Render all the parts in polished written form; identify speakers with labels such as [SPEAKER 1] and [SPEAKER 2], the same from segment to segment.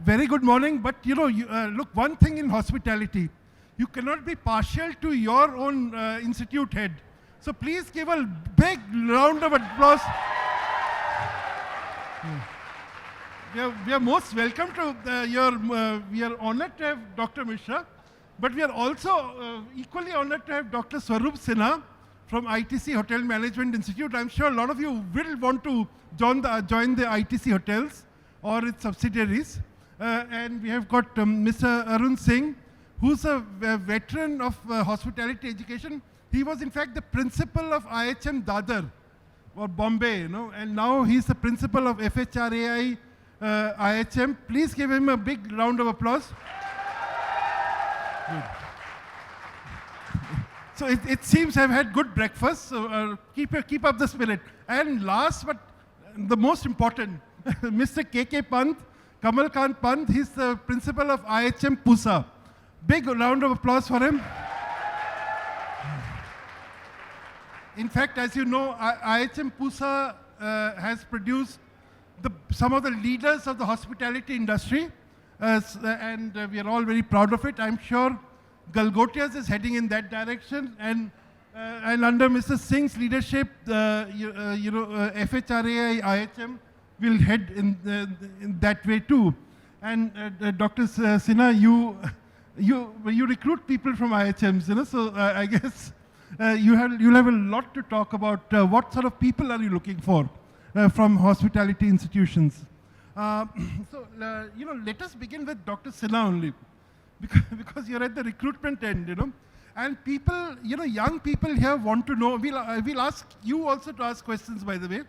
[SPEAKER 1] Very good morning. But look, one thing in hospitality, you cannot be partial to your own institute head. So please give a big round of applause. We are most welcome to we are honored to have Dr. Mishra, but we are also equally honored to have Dr. Swaroop Sinha from ITC Hotel Management Institute. I'm sure a lot of you will want to join the ITC hotels or its subsidiaries. And we have got Mr. Arun Singh, who's a veteran of hospitality education. He was in fact the principal of IHM Dadar, or Bombay, and now he's the principal of FHRAI IHM. Please give him a big round of applause. So it seems I've had good breakfast, so keep up the spirit. And last but the most important, Mr. KK Pant, Kamal Khan Pant, he's the principal of IHM Pusa. Big round of applause for him. In fact, as you know, IHM Pusa has produced some of the leaders of the hospitality industry, and we are all very proud of it. I'm sure Galgotias is heading in that direction, and under Mr. Singh's leadership, FHRAI IHM will head in that way too. And Dr. Sinha, you recruit people from IHMs, so I guess you'll have a lot to talk about. What sort of people are you looking for from hospitality institutions? Let us begin with Dr. Sinha only, because you're at the recruitment end, and people, young people here want to know. We'll ask you also to ask questions, by the way.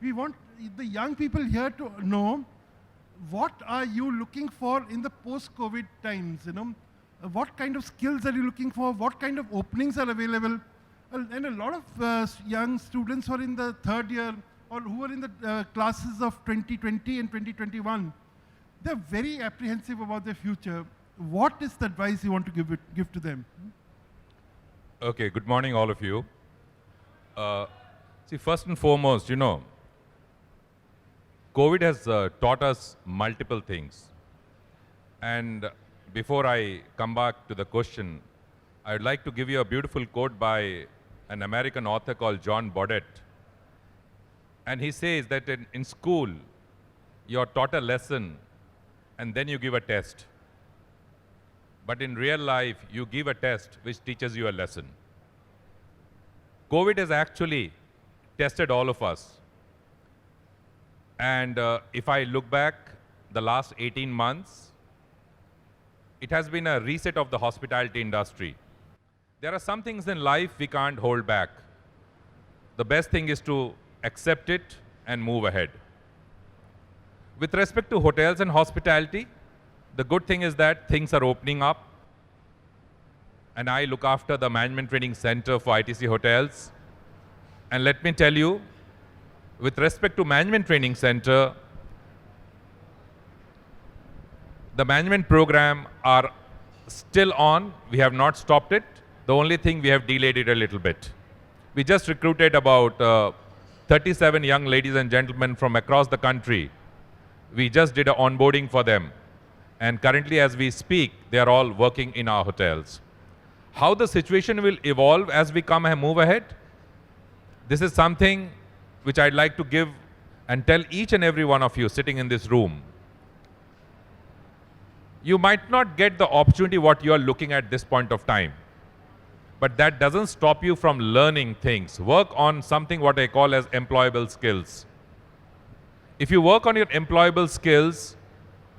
[SPEAKER 1] We want the young people here to know, what are you looking for in the post-COVID times, What kind of skills are you looking for? What kind of openings are available? And a lot of young students who are in the third year or who are in the classes of 2020 and 2021, they're very apprehensive about their future. What is the advice you want to give to them?
[SPEAKER 2] Okay, good morning all of you. See, first and foremost, COVID has taught us multiple things. And before I come back to the question, I would like to give you a beautiful quote by an American author called John Baudet. And he says that in school, you're taught a lesson and then you give a test. But in real life, you give a test which teaches you a lesson. COVID has actually tested all of us. And if I look back the last 18 months, it has been a reset of the hospitality industry. There are some things in life we can't hold back. The best thing is to accept it and move ahead. With respect to hotels and hospitality, the good thing is that things are opening up. And I look after the Management Training Center for ITC Hotels. And let me tell you, with respect to Management Training Center, the management program are still on. We have not stopped it. The only thing, we have delayed it a little bit. We just recruited about 37 young ladies and gentlemen from across the country. We just did an onboarding for them. And currently, as we speak, they are all working in our hotels. How the situation will evolve as we come and move ahead, this is something which I'd like to give and tell each and every one of you sitting in this room. You might not get the opportunity what you are looking at this point of time, but that doesn't stop you from learning things. Work on something what I call as employable skills. If you work on your employable skills,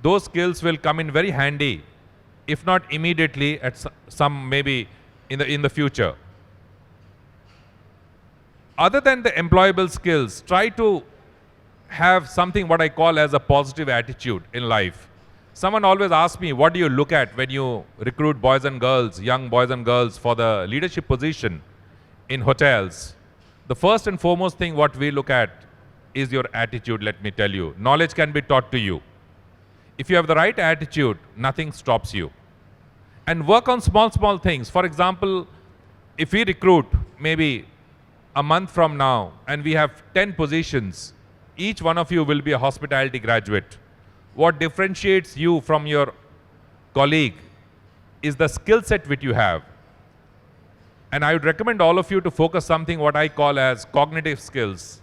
[SPEAKER 2] those skills will come in very handy, if not immediately, at some maybe in the future. Other than the employable skills, try to have something what I call as a positive attitude in life. Someone always asks me, what do you look at when you recruit boys and girls, young boys and girls for the leadership position in hotels? The first and foremost thing what we look at is your attitude, let me tell you. Knowledge can be taught to you. If you have the right attitude, nothing stops you. And work on small things. For example, if we recruit maybe a month from now and we have 10 positions, each one of you will be a hospitality graduate. What differentiates you from your colleague is the skill set which you have. And I would recommend all of you to focus something what I call as cognitive skills.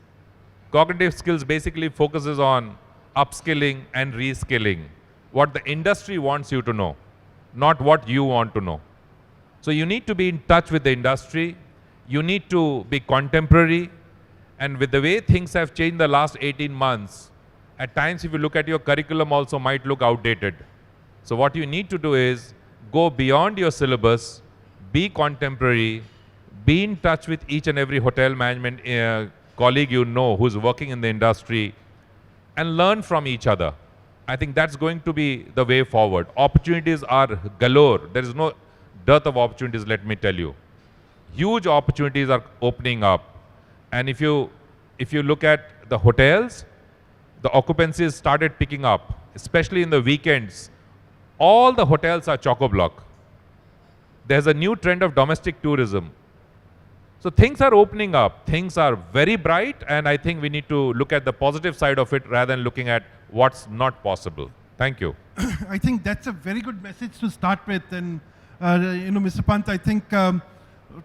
[SPEAKER 2] Cognitive skills basically focuses on upskilling and reskilling, what the industry wants you to know, not what you want to know. So you need to be in touch with the industry, you need to be contemporary, and with the way things have changed the last 18 months, at times if you look at your curriculum also might look outdated. So what you need to do is go beyond your syllabus, be contemporary, be in touch with each and every hotel management colleague you know who's working in the industry, and learn from each other. I think that's going to be the way forward. Opportunities are galore. There is no dearth of opportunities, let me tell you. Huge opportunities are opening up. And if you look at the hotels, the occupancies started picking up, especially in the weekends. All the hotels are chock-a-block. There's a new trend of domestic tourism. So things are opening up. Things are very bright, and I think we need to look at the positive side of it rather than looking at what's not possible. Thank you.
[SPEAKER 1] I think that's a very good message to start with. And, Mr. Pant, I think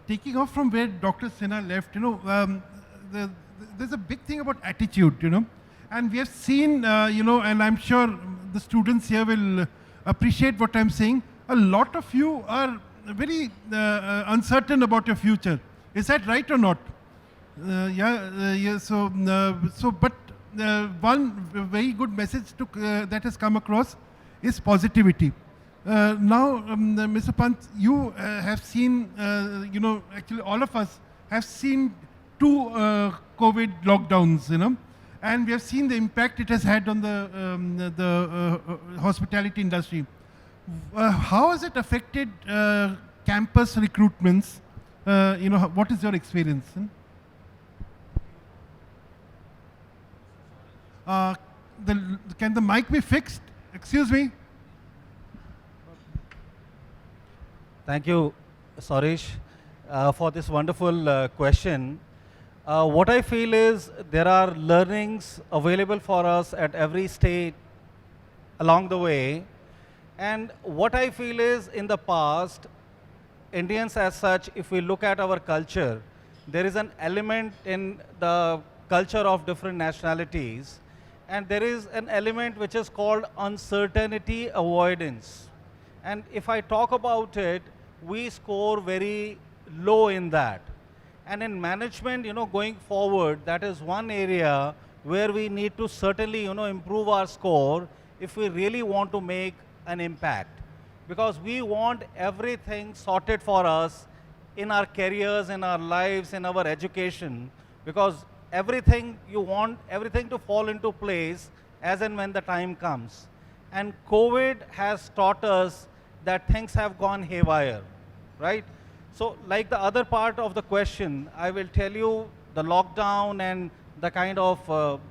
[SPEAKER 1] taking off from where Dr. Sinha left, there's a big thing about attitude, And we have seen, and I'm sure the students here will appreciate what I'm saying. A lot of you are very uncertain about your future. Is that right or not? But one very good message that has come across is positivity. Now, Mr. Pant, you have seen, actually all of us have seen 2 COVID lockdowns, and we have seen the impact it has had on the hospitality industry. How has it affected campus recruitments? What is your experience? Can the mic be fixed? Excuse me.
[SPEAKER 3] Thank you, Sarish, for this wonderful question. What I feel is there are learnings available for us at every stage along the way. And what I feel is in the past, Indians as such, if we look at our culture, there is an element in the culture of different nationalities, and there is an element which is called uncertainty avoidance. And if I talk about it, we score very low in that. And in management, going forward, that is one area where we need to certainly, improve our score if we really want to make an impact. Because we want everything sorted for us in our careers, in our lives, in our education. Because everything, you want everything to fall into place as and when the time comes. And COVID has taught us that things have gone haywire, right? So like the other part of the question, I will tell you the lockdown and the kind of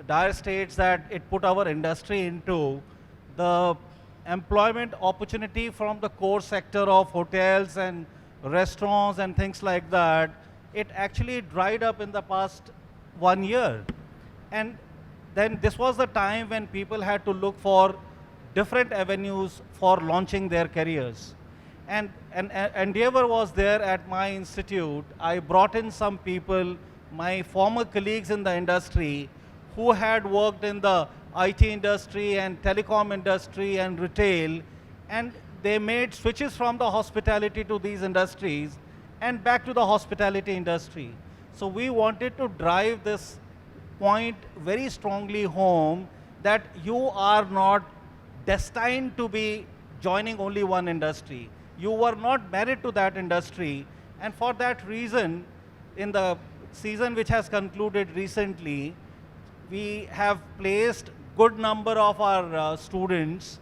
[SPEAKER 3] dire states that it put our industry into, the employment opportunity from the core sector of hotels and restaurants and things like that, it actually dried up in the past 1 year. And then this was the time when people had to look for different avenues for launching their careers. And an endeavor was there at my institute. I brought in some people, my former colleagues in the industry, who had worked in the IT industry and telecom industry and retail, and they made switches from the hospitality to these industries and back to the hospitality industry. So we wanted to drive this point very strongly home that you are not destined to be joining only one industry. You were not married to that industry, and for that reason, in the season which has concluded recently, we have placed good number of our students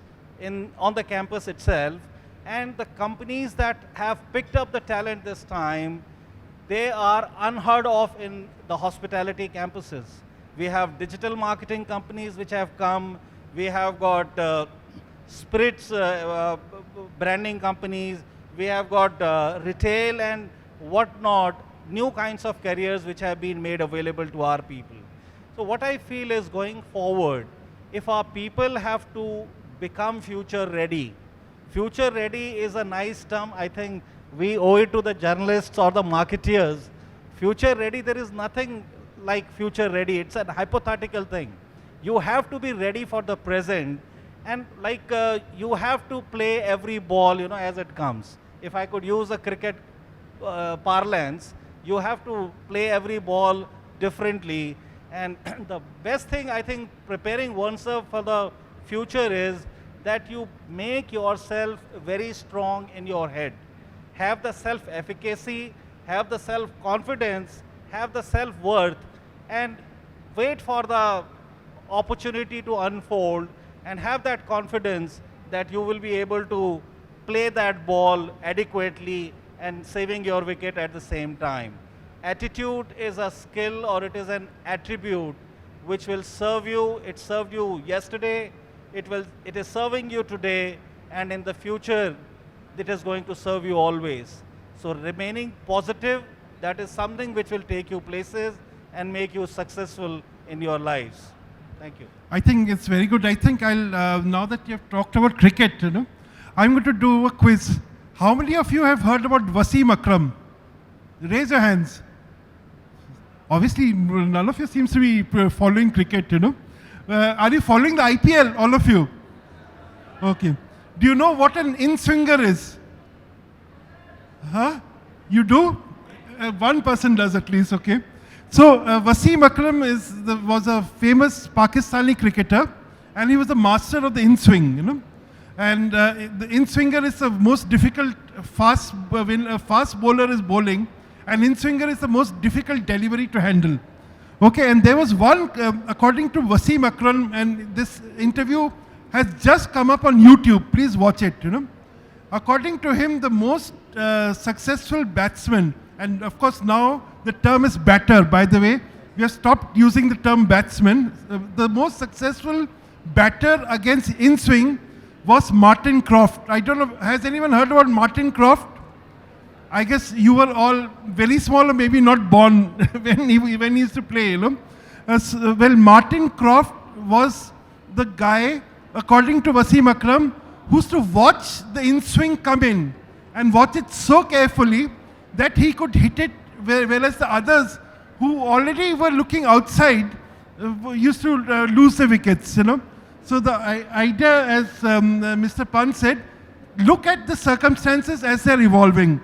[SPEAKER 3] on the campus itself, and the companies that have picked up the talent this time, they are unheard of in the hospitality campuses. We have digital marketing companies which have come, we have got spirits branding companies, we have got retail and whatnot, new kinds of careers which have been made available to our people. So what I feel is going forward, if our people have to become future ready. Future ready is a nice term. I think we owe it to the journalists or the marketeers. Future ready, there is nothing like future ready. It's a hypothetical thing. You have to be ready for the present, and like you have to play every ball, you know, as it comes. If I could use a cricket parlance, you have to play every ball differently. And the best thing, I think, preparing oneself for the future is that you make yourself very strong in your head. Have the self-efficacy, have the self-confidence, have the self-worth, and wait for the opportunity to unfold, and have that confidence that you will be able to play that ball adequately and saving your wicket at the same time. Attitude is a skill, or it is an attribute which will serve you. It served you yesterday, it is serving you today, and in the future it is going to serve you always. So remaining positive, that is something which will take you places and make you successful in your lives. Thank you.
[SPEAKER 1] I think it's very good. I think I'll, now that you've talked about cricket, you know, I'm going to do a quiz. How many of you have heard about Wasim Akram? Raise your hands. Obviously, none of you seems to be following cricket, you know. Are you following the IPL, all of you? Okay. Do you know what an in-swinger is? Huh? You do? One person does at least, okay. So, Wasim Akram was a famous Pakistani cricketer, and he was a master of the in-swing, you know. And the in-swinger is the most difficult, when a fast bowler is bowling, an in-swinger is the most difficult delivery to handle. Okay, and there was one, according to Wasim Akram, and this interview has just come up on YouTube, please watch it, you know. According to him, the most successful batsman, and of course now the term is batter, by the way, we have stopped using the term batsman. The most successful batter against in-swing was Martin Croft. I don't know, has anyone heard about Martin Croft? I guess you were all very small or maybe not born when he used to play, you know. Well, Martin Croft was the guy, according to Wasim Akram, who used to watch the in-swing come in and watch it so carefully that he could hit it, whereas the others who already were looking outside used to lose the wickets, you know. So the idea, as Mr. Pant said, look at the circumstances as they're evolving.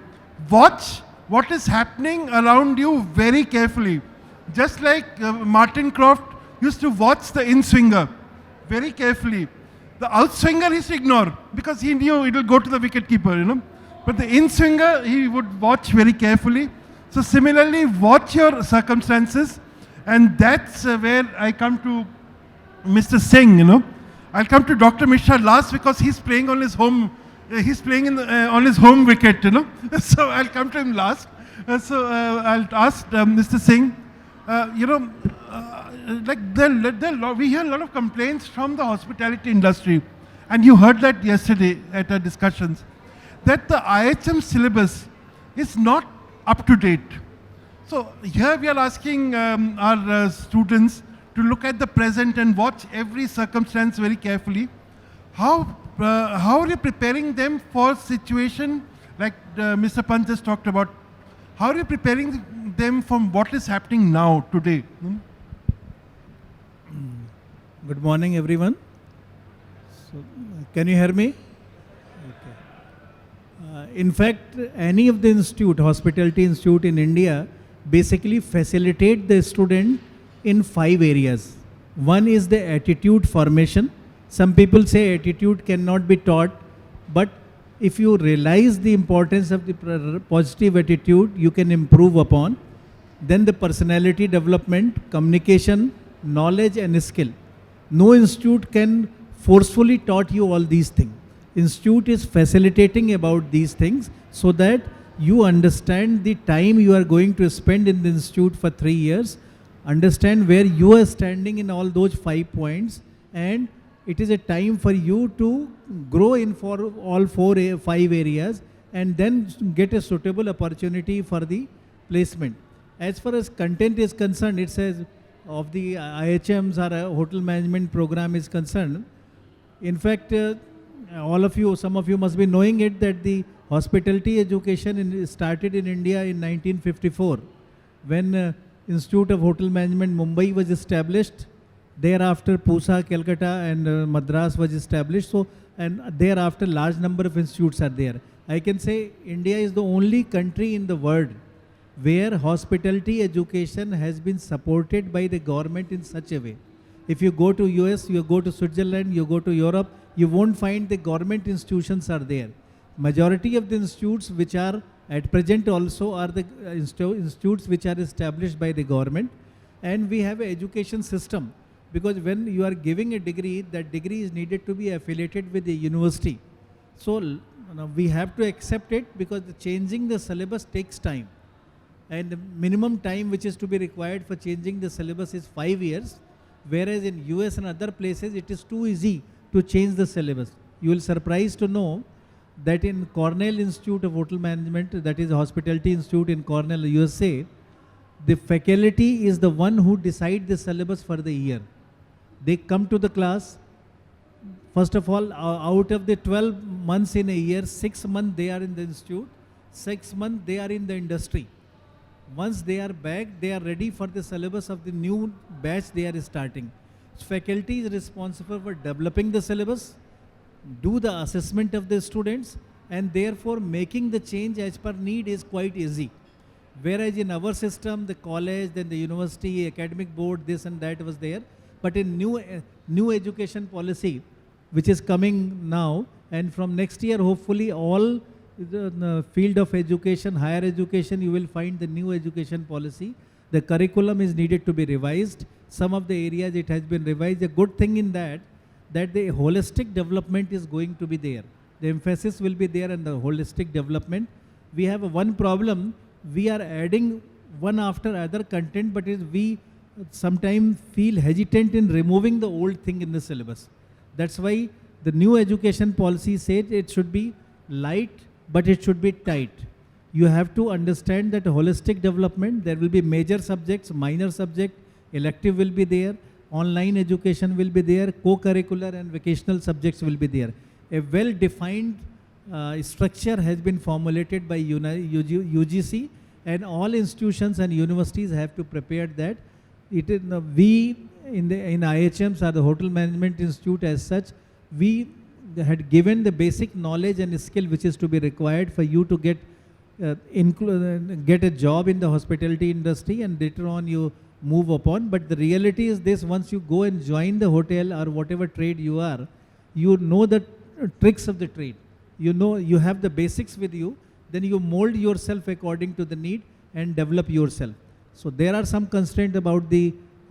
[SPEAKER 1] Watch what is happening around you very carefully. Just like Martin Croft used to watch the in-swinger very carefully. The outswinger he used to ignore because he knew it will go to the wicket-keeper, you know. But the in-swinger he would watch very carefully. So similarly, watch your circumstances, and that's where I come to Mr. Singh, you know. I'll come to Dr. Mishra last because he's playing on his home. He's playing on his home wicket, you know. So I'll come to him last. I'll ask Mr. Singh. You know, like we hear a lot of complaints from the hospitality industry, and you heard that yesterday at our discussions, that the IHM syllabus is not up to date. So here we are asking our students to look at the present and watch every circumstance very carefully. How are you preparing them for situation like Mr. Pant just talked about? How are you preparing them from what is happening now, today?
[SPEAKER 4] Good morning, everyone. So, can you hear me? Okay. In fact, any of the institute, hospitality institute in India, basically facilitate the student in 5 areas. One is the attitude formation. Some people say attitude cannot be taught, but if you realize the importance of the positive attitude, you can improve upon. Then the personality development, communication, knowledge and skill. No institute can forcefully taught you all these things. Institute is facilitating about these things so that you understand the time you are going to spend in the institute for 3 years, understand where you are standing in all those 5 points, and it is a time for you to grow in for all 5 areas and then get a suitable opportunity for the placement. As far as content is concerned, it says of the IHMs or hotel management program is concerned. In fact, all of you, some of you must be knowing it, that the hospitality education started in India in 1954 when Institute of Hotel Management Mumbai was established. Thereafter Pusa, Calcutta and Madras was established. So, and thereafter large number of institutes are there. I can say India is the only country in the world where hospitality education has been supported by the government in such a way. If you go to US, you go to Switzerland, you go to Europe, you won't find the government institutions are there. Majority of the institutes which are at present also are the institutes which are established by the government, and we have an education system, because when you are giving a degree, that degree is needed to be affiliated with the university. So we have to accept it, because changing the syllabus takes time, and the minimum time which is to be required for changing the syllabus is 5 years, whereas in US and other places it is too easy to change the syllabus. You will surprised to know that in Cornell Institute of Hotel Management, that is Hospitality Institute in Cornell, USA, the faculty is the one who decide the syllabus for the year. They come to the class. First of all, out of the 12 months in a year, 6 months they are in the institute, 6 months they are in the industry. Once they are back, they are ready for the syllabus of the new batch they are starting. So faculty is responsible for developing the syllabus, do the assessment of the students, and therefore making the change as per need is quite easy. Whereas in our system, the college, then the university, academic board, this and that was there. But in new education policy, which is coming now, and from next year, hopefully all the field of education, higher education, you will find the new education policy. The curriculum is needed to be revised. Some of the areas it has been revised. The good thing in that the holistic development is going to be there. The emphasis will be there on the holistic development. We have one problem. We are adding one after other content, but we sometimes feel hesitant in removing the old thing in the syllabus. That's why the new education policy said it should be light, but it should be tight. You have to understand that holistic development, there will be major subjects, minor subject, elective will be there, online education will be there, co-curricular and vocational subjects will be there. A well-defined structure has been formulated by UGC, and all institutions and universities have to prepare that. It is, we in IHMs or the Hotel Management Institute as such, we had given the basic knowledge and skill which is to be required for you to get a job in the hospitality industry, and later on you move upon. But the reality is this: once you go and join the hotel or whatever trade you are, you know the tricks of the trade. You know, you have the basics with you, then you mold yourself according to the need and develop yourself. So there are some constraint about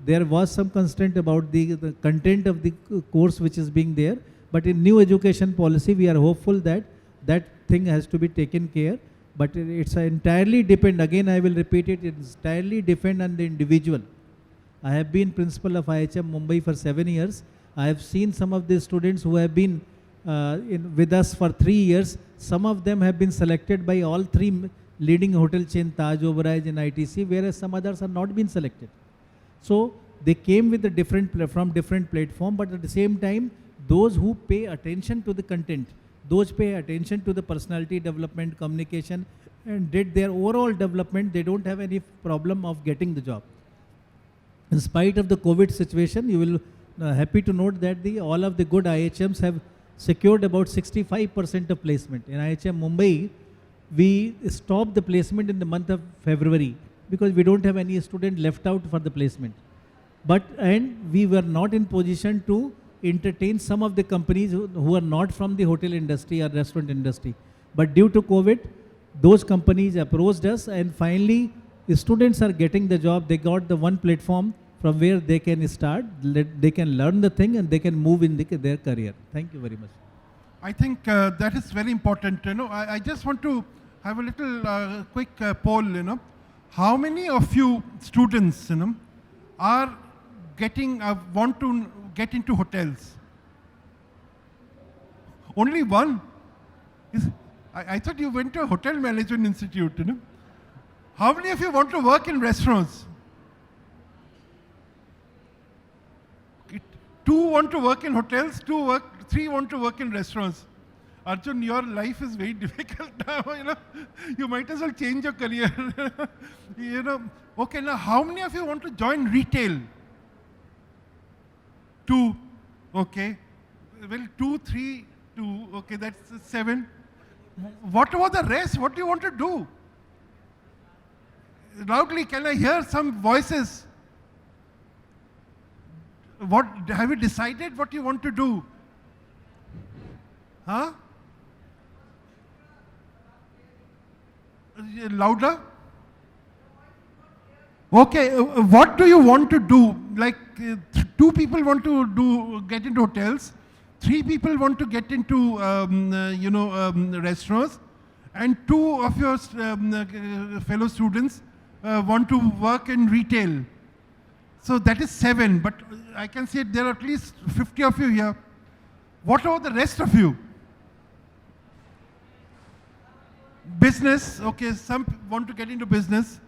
[SPEAKER 4] there was some constraint about the content of the course which is being there. But in new education policy, we are hopeful that that thing has to be taken care. But it's entirely depend, again I will repeat it, it's entirely depend on the individual. I have been principal of IHM Mumbai for 7 years. I have seen some of the students who have been with us for 3 years. Some of them have been selected by all 3 leading hotel chain, Taj, Oberoi and ITC, whereas some others have not been selected. So they came with from different platform, but at the same time, those who pay attention to the content, those pay attention to the personality development, communication, and did their overall development, they don't have any problem of getting the job. In spite of the COVID situation, you will happy to note that all of the good IHMs have secured about 65% of placement. In IHM Mumbai, we stopped the placement in the month of February because we don't have any student left out for the placement. And we were not in position to entertain some of the companies who are not from the hotel industry or restaurant industry. But due to COVID, those companies approached us, and finally the students are getting the job. They got the one platform from where they can start, they can learn the thing, and they can move in their career. Thank you very much.
[SPEAKER 1] I think that is very important. I just want to have a little quick poll. How many of you students, are want to get into hotels? Only one? I thought you went to a hotel management institute. How many of you want to work in restaurants? 2 want to work in hotels, 3 want to work in restaurants. Arjun, your life is very difficult now, you know. You might as well change your career. You know. Okay, now how many of you want to join retail? 2. Okay. Well, 2, 3, 2. Okay, that's 7. What about the rest? What do you want to do? Loudly, can I hear some voices? What have you decided what you want to do? Huh? Louder? Okay, what do you want to do? Like 2 people want to get into hotels, 3 people want to get into restaurants, and 2 of your fellow students want to work in retail. So that is 7, but I can say there are at least 50 of you here. What about the rest of you? Business, okay, some want to get into business.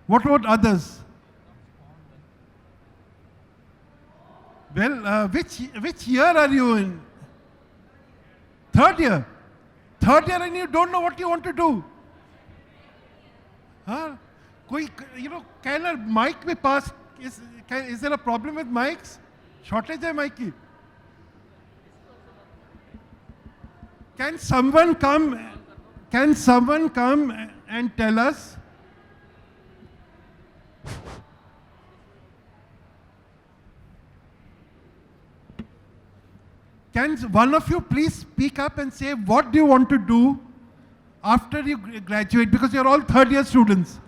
[SPEAKER 1] What about others? Well, which year are you in? 3rd year. 3rd year and you don't know what you want to do. Huh? Can a mic be passed? Is there a problem with mics? Shortage of mic ki? Can someone come and tell us? Can one of you please speak up and say what do you want to do after you graduate, because you're all 3rd year students.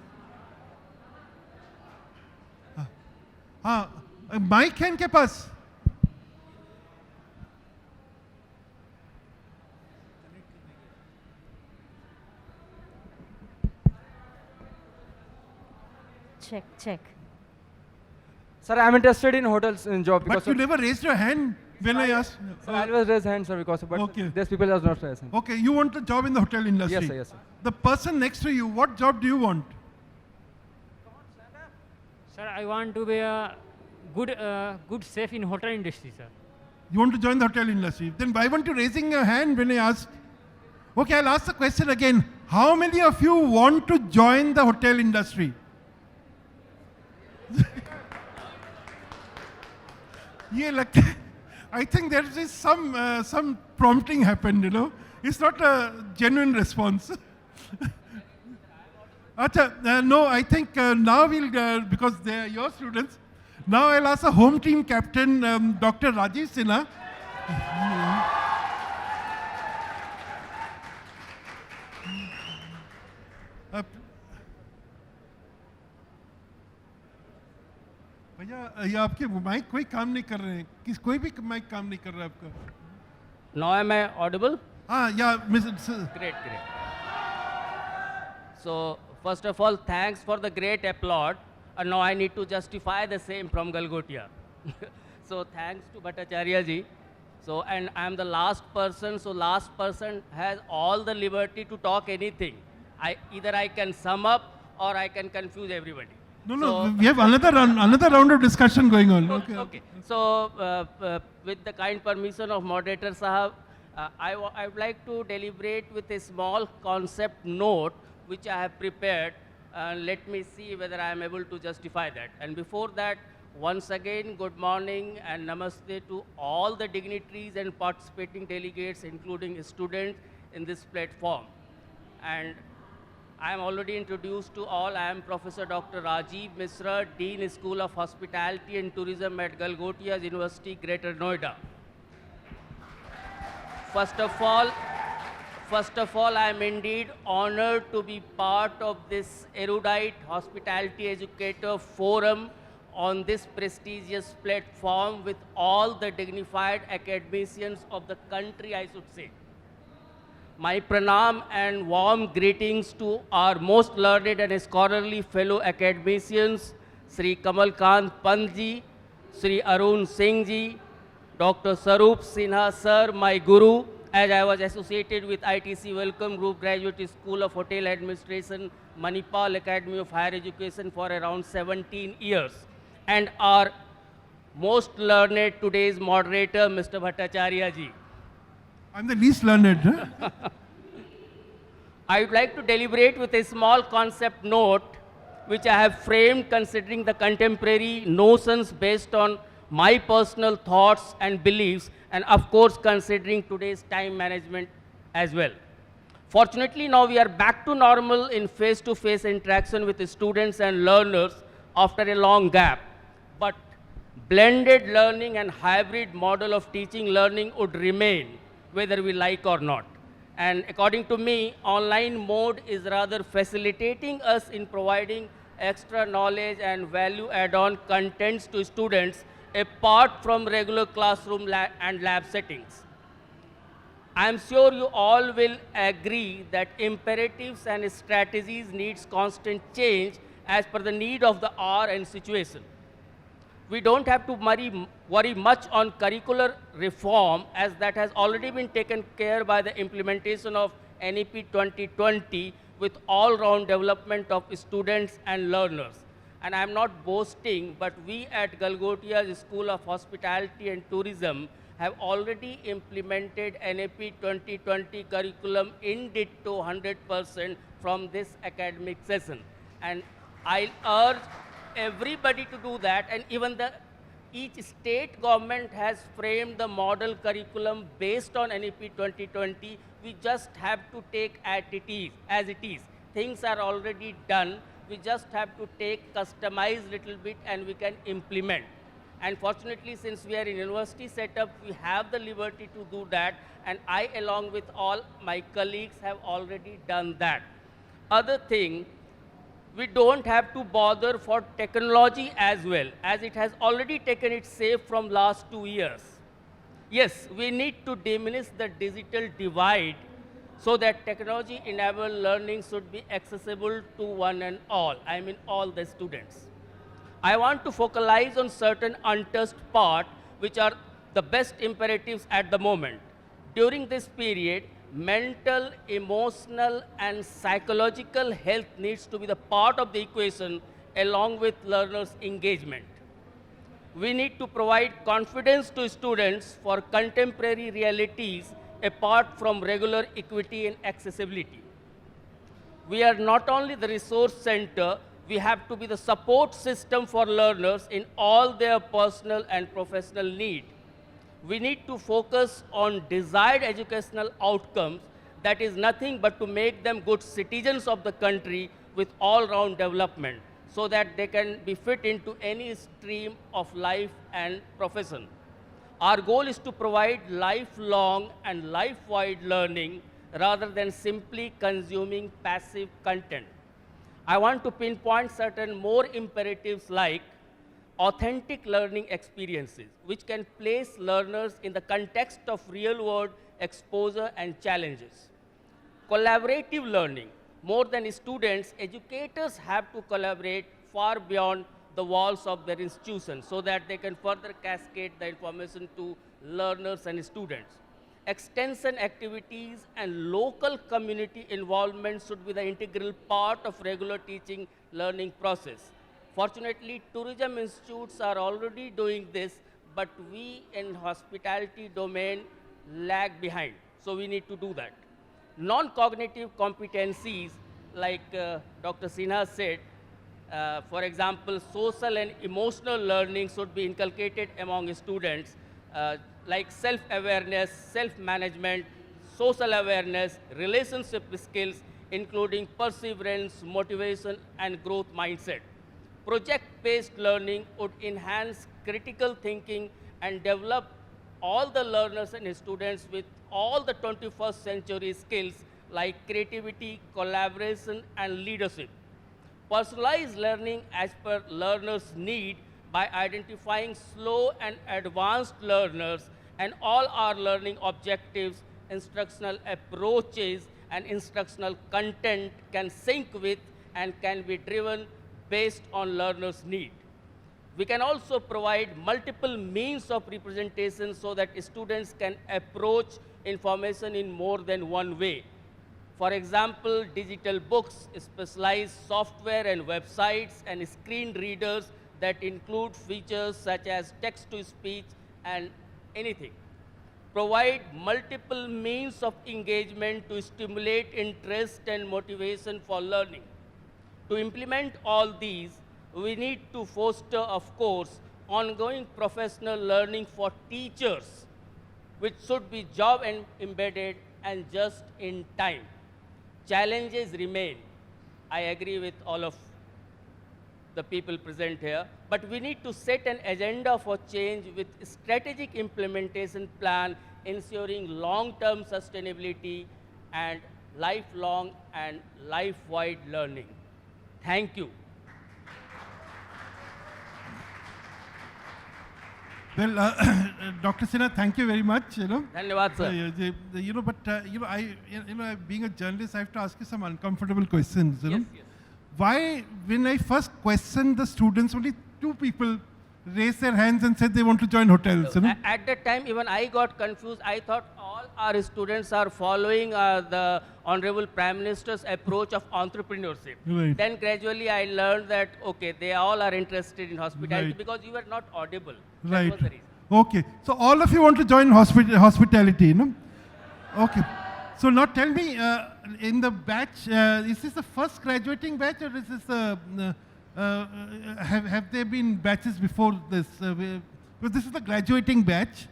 [SPEAKER 1] Mike है इनके पास?
[SPEAKER 5] Check.
[SPEAKER 6] Sir, I'm interested in hotels in job because
[SPEAKER 1] But you never raised your hand when I asked.
[SPEAKER 6] Sir, I always raise hand, sir, because but
[SPEAKER 1] Okay.
[SPEAKER 6] there's people that not raise hand.
[SPEAKER 1] Okay, you want a job in the hotel industry?
[SPEAKER 6] Yes, sir, yes, sir.
[SPEAKER 1] The person next to you, what job do you want?
[SPEAKER 7] Sir, I want to be a good chef in hotel industry, sir.
[SPEAKER 1] You want to join the hotel industry? Then why weren't you raising your hand when I asked? Okay, I'll ask the question again. How many of you want to join the hotel industry? I think there is some prompting happened, you know. It's not a genuine response. No, I think now we'll, because they are your students, now I'll ask the home team captain, Dr. Rajiv Sinha. भैया ये आपके mic कोई काम नहीं कर रहे हैं, कोई भी माइक काम नहीं कर रहा है आपका.
[SPEAKER 8] Now am I audible?
[SPEAKER 1] Yeah,
[SPEAKER 8] Great. So first of all, thanks for the great applaud. And now I need to justify the same from Galgotia. So thanks to Bhattacharya ji. So, and I am the last person, so last person has all the liberty to talk anything. Either I can sum up or I can confuse everybody.
[SPEAKER 1] No, we have another round of discussion going on.
[SPEAKER 8] Okay. So, with the kind permission of moderator Sahab, I would like to deliberate with a small concept note which I have prepared. Let me see whether I am able to justify that. And before that, once again, good morning and namaste to all the dignitaries and participating delegates, including students in this platform. And I am already introduced to all. I am Professor Dr. Rajiv Misra, Dean School of Hospitality and Tourism at Galgotia University, Greater Noida. First of all, I am indeed honored to be part of this erudite hospitality educator forum on this prestigious platform with all the dignified academicians of the country, I should say. My pranam and warm greetings to our most learned and scholarly fellow academicians, Sri Kamal Kant Pant ji, Sri Arun Singh ji, Dr. Sarup Sinha sir, my guru, as I was associated with ITC Welcome Group Graduate School of Hotel Administration, Manipal Academy of Higher Education for around 17 years, and our most learned today's moderator, Mr. Bhattacharya ji.
[SPEAKER 1] I'm the least learned. Huh?
[SPEAKER 8] I would like to deliberate with a small concept note which I have framed considering the contemporary notions based on my personal thoughts and beliefs, and of course considering today's time management as well. Fortunately, now we are back to normal in face-to-face interaction with the students and learners after a long gap. But blended learning and hybrid model of teaching learning would remain, whether we like or not. And according to me, online mode is rather facilitating us in providing extra knowledge and value add-on contents to students apart from regular classroom and lab settings. I am sure you all will agree that imperatives and strategies needs constant change as per the need of the hour and situation. We don't have to worry much on curricular reform, as that has already been taken care by the implementation of NEP 2020 with all-round development of students and learners. And I'm not boasting, but we at Galgotia's School of Hospitality and Tourism have already implemented NEP 2020 curriculum in ditto 100% from this academic session. And I'll urge everybody to do that, and even each state government has framed the model curriculum based on NEP 2020. We just have to take as it is. Things are already done. We just have to take, customize little bit, and we can implement. And fortunately, since we are in university setup, we have the liberty to do that, and I, along with all my colleagues, have already done that. Other thing, we don't have to bother for technology as well, as it has already taken its shape from last 2 years. Yes, we need to diminish the digital divide so that technology-enabled learning should be accessible to one and all, I mean all the students. I want to focalize on certain untouched parts which are the best imperatives at the moment. During this period, mental, emotional, and psychological health needs to be the part of the equation along with learners' engagement. We need to provide confidence to students for contemporary realities apart from regular equity and accessibility. We are not only the resource center, we have to be the support system for learners in all their personal and professional need. We need to focus on desired educational outcomes, that is nothing but to make them good citizens of the country with all-round development so that they can be fit into any stream of life and profession. Our goal is to provide lifelong and life-wide learning rather than simply consuming passive content. I want to pinpoint certain more imperatives like authentic learning experiences, which can place learners in the context of real-world exposure and challenges. Collaborative learning. More than students, educators have to collaborate far beyond the walls of their institution so that they can further cascade the information to learners and students. Extension activities and local community involvement should be the integral part of regular teaching learning process. Fortunately, tourism institutes are already doing this, but we in hospitality domain lag behind. So we need to do that. Non-cognitive competencies, like Dr. Sinha said, for example, social and emotional learning should be inculcated among students, like self-awareness, self-management, social awareness, relationship skills, including perseverance, motivation, and growth mindset. Project-based learning would enhance critical thinking and develop all the learners and students with all the 21st century skills like creativity, collaboration, and leadership. Personalized learning as per learners' need by identifying slow and advanced learners and all our learning objectives, instructional approaches, and instructional content can sync with and can be driven based on learners' need. We can also provide multiple means of representation so that students can approach information in more than one way. For example, digital books, specialized software and websites, and screen readers that include features such as text-to-speech and anything. Provide multiple means of engagement to stimulate interest and motivation for learning. To implement all these, we need to foster, of course, ongoing professional learning for teachers, which should be job embedded and just in time. Challenges remain. I agree with all of the people present here, but we need to set an agenda for change with strategic implementation plan ensuring long-term sustainability and lifelong and life-wide learning. Thank you.
[SPEAKER 1] Well, Dr. Sinha, thank you very much.
[SPEAKER 8] Dhanyawad, sir.
[SPEAKER 1] Being a journalist, I have to ask you some uncomfortable questions.
[SPEAKER 8] Yes.
[SPEAKER 1] Why, when I first questioned the students, only 2 people raised their hands and said they want to join hotels?
[SPEAKER 8] At that time, even I got confused. I thought all our students are following the Honorable Prime Minister's approach of entrepreneurship.
[SPEAKER 1] Right.
[SPEAKER 8] Then gradually I learned that, okay, they all are interested in hospitality
[SPEAKER 1] Right.
[SPEAKER 8] because you were not audible.
[SPEAKER 1] Right.
[SPEAKER 8] That was the reason.
[SPEAKER 1] Okay. So all of you want to join hospitality, no? Okay. So now tell me, in the batch, is this the first graduating batch, or is this have there been batches before this? Because this is the graduating batch.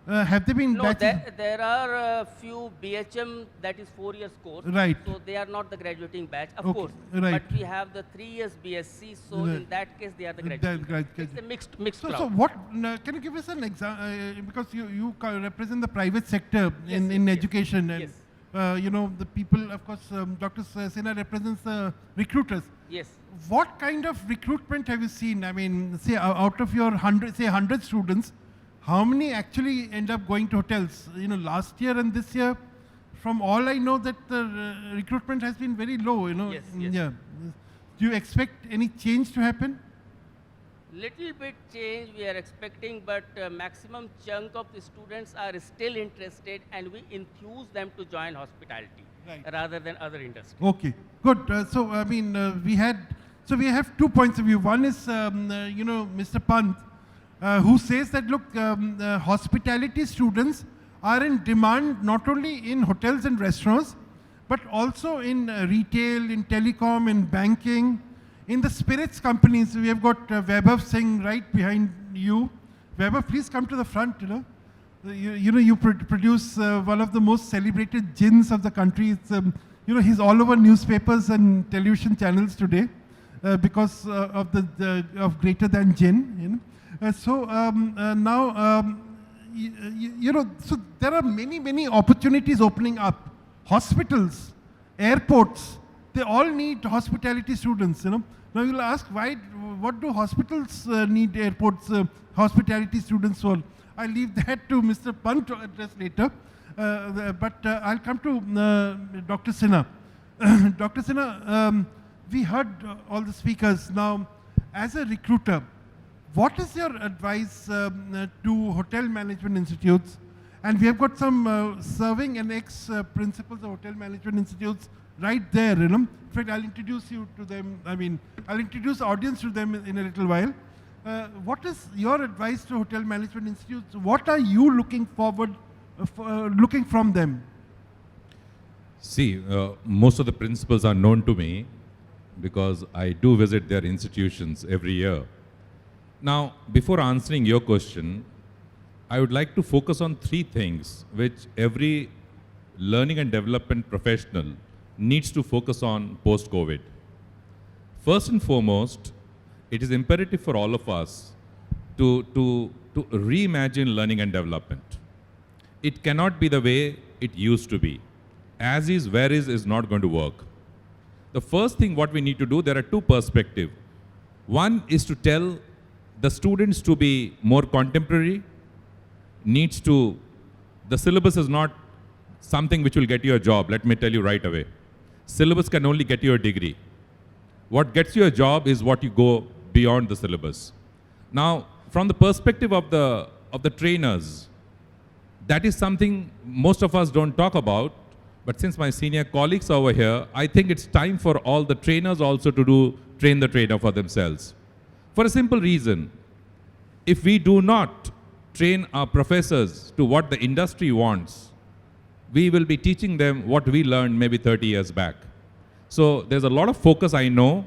[SPEAKER 1] Have there been
[SPEAKER 8] No,
[SPEAKER 1] batches?
[SPEAKER 8] there are a few BHM, that is 4 years course.
[SPEAKER 1] Right.
[SPEAKER 8] So they are not the graduating batch, of
[SPEAKER 1] Okay,
[SPEAKER 8] course.
[SPEAKER 1] right.
[SPEAKER 8] But we have the 3 years BSc, so
[SPEAKER 1] Right.
[SPEAKER 8] in that case they are the
[SPEAKER 1] That
[SPEAKER 8] graduating.
[SPEAKER 1] grad-
[SPEAKER 8] It's a mixed
[SPEAKER 1] So
[SPEAKER 8] crowd.
[SPEAKER 1] what, can you give us an example, because you represent the private sector in
[SPEAKER 8] yes.
[SPEAKER 1] education, and
[SPEAKER 8] Yes.
[SPEAKER 1] the people, of course, Dr. Sinha represents the recruiters.
[SPEAKER 8] Yes.
[SPEAKER 1] What kind of recruitment have you seen? I mean, say out of your 100 students, how many actually end up going to hotels? Last year and this year, from all I know, that the recruitment has been very low.
[SPEAKER 8] Yes.
[SPEAKER 1] Yeah. Do you expect any change to happen?
[SPEAKER 8] Little bit change we are expecting, but maximum chunk of the students are still interested, and we enthuse them to join hospitality rather than other industries.
[SPEAKER 1] Okay, good. So I mean, we have 2 points of view. One is, Mr. Pant, who says that look, hospitality students are in demand not only in hotels and restaurants, but also in retail, in telecom, in banking, in the spirits companies. We have got Vaibhav Singh right behind you. Vaibhav, please come to the front. You produce one of the most celebrated gins of the country. It's, he's all over newspapers and television channels today because of of Greater Than Gin. So there are many opportunities opening up. Hospitals, airports, they all need hospitality students. Now you'll ask, what do hospitals need airports, hospitality students for? I'll leave that to Mr. Pant to address later. But I'll come to Dr. Sinha. Dr. Sinha, we heard all the speakers. Now, as a recruiter, what is your advice to hotel management institutes? And we have got some serving and ex-principals of hotel management institutes right there. In fact, I'll introduce you to them. I mean, I'll introduce the audience to them in a little while. What is your advice to hotel management institutes? What are you looking forward, looking from them?
[SPEAKER 2] See, most of the principals are known to me because I do visit their institutions every year. Now, before answering your question, I would like to focus on 3 things which every learning and development professional needs to focus on post-COVID. First and foremost, it is imperative for all of us to reimagine learning and development. It cannot be the way it used to be. As is, where is not going to work. The first thing what we need to do, there are 2 perspectives. One is to tell the students to be more contemporary, the syllabus is not something which will get you a job, let me tell you right away. Syllabus can only get you a degree. What gets you a job is what you go beyond the syllabus. Now, from the perspective of the trainers, that is something most of us don't talk about, but since my senior colleagues are over here, I think it's time for all the trainers also to train the trainer for themselves. For a simple reason. If we do not train our professors to what the industry wants, we will be teaching them what we learned maybe 30 years back. So there's a lot of focus, I know.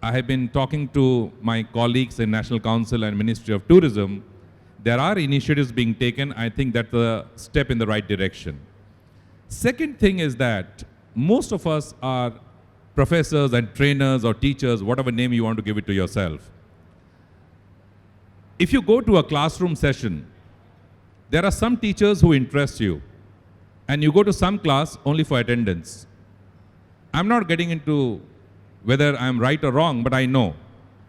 [SPEAKER 2] I have been talking to my colleagues in National Council and Ministry of Tourism. There are initiatives being taken. I think that's a step in the right direction. Second thing is that most of us are professors and trainers or teachers, whatever name you want to give it to yourself. If you go to a classroom session, there are some teachers who interest you, and you go to some class only for attendance. I'm not getting into whether I'm right or wrong, but I know.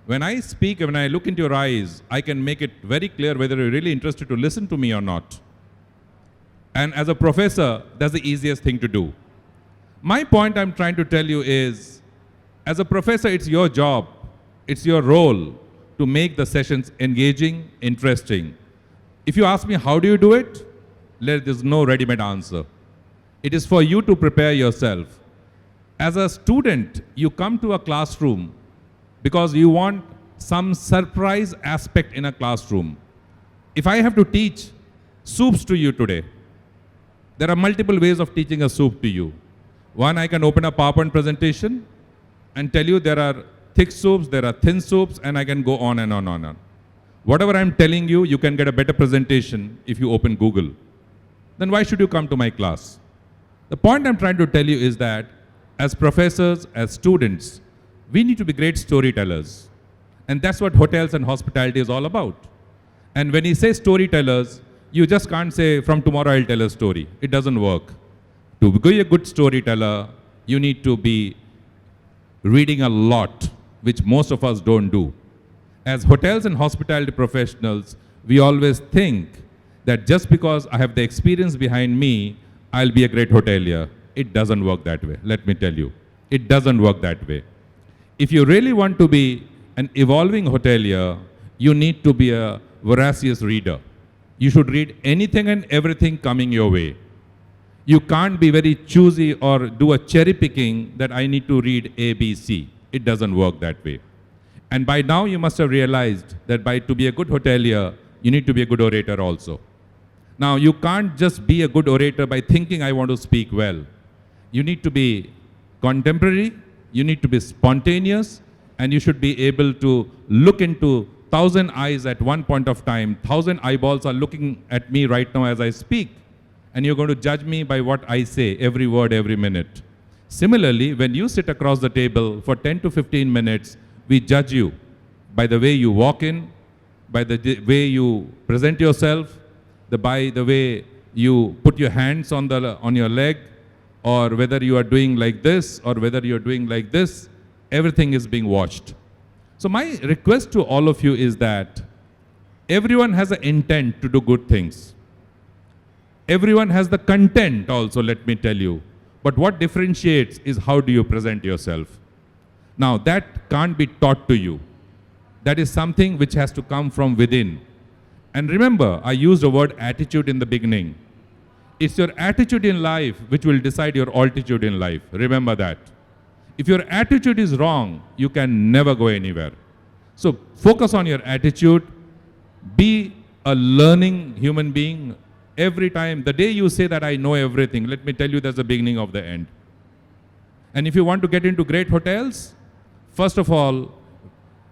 [SPEAKER 2] When I speak, when I look into your eyes, I can make it very clear whether you're really interested to listen to me or not. And as a professor, that's the easiest thing to do. My point I'm trying to tell you is, as a professor, it's your job, it's your role to make the sessions engaging, interesting. If you ask me, how do you do it? There's no ready-made answer. It is for you to prepare yourself. As a student, you come to a classroom because you want some surprise aspect in a classroom. If I have to teach soups to you today, there are multiple ways of teaching a soup to you. One, I can open a PowerPoint presentation and tell you there are thick soups, there are thin soups, and I can go on and on and on. Whatever I'm telling you, you can get a better presentation if you open Google. Then why should you come to my class? The point I'm trying to tell you is that as professors, as students, we need to be great storytellers. And that's what hotels and hospitality is all about. And when you say storytellers, you just can't say, from tomorrow I'll tell a story. It doesn't work. To be a good storyteller, you need to be reading a lot, which most of us don't do. As hotels and hospitality professionals, we always think that just because I have the experience behind me, I'll be a great hotelier. It doesn't work that way, let me tell you. It doesn't work that way. If you really want to be an evolving hotelier, you need to be a voracious reader. You should read anything and everything coming your way. You can't be very choosy or do a cherry picking that I need to read A, B, C. It doesn't work that way. And by now you must have realized that to be a good hotelier, you need to be a good orator also. Now you can't just be a good orator by thinking I want to speak well. You need to be contemporary, you need to be spontaneous, and you should be able to look into 1,000 eyes at one point of time. 1,000 eyeballs are looking at me right now as I speak. And you're going to judge me by what I say, every word, every minute. Similarly, when you sit across the table for 10 to 15 minutes, we judge you by the way you walk in, by the way you present yourself, by the way you put your hands on your leg, or whether you are doing like this, or whether you're doing like this. Everything is being watched. So my request to all of you is that everyone has an intent to do good things. Everyone has the content also, let me tell you. But what differentiates is how do you present yourself. Now that can't be taught to you. That is something which has to come from within. And remember, I used the word attitude in the beginning. It's your attitude in life which will decide your altitude in life. Remember that. If your attitude is wrong, you can never go anywhere. So focus on your attitude. Be a learning human being. Every time, the day you say that I know everything, let me tell you that's the beginning of the end. And if you want to get into great hotels, first of all,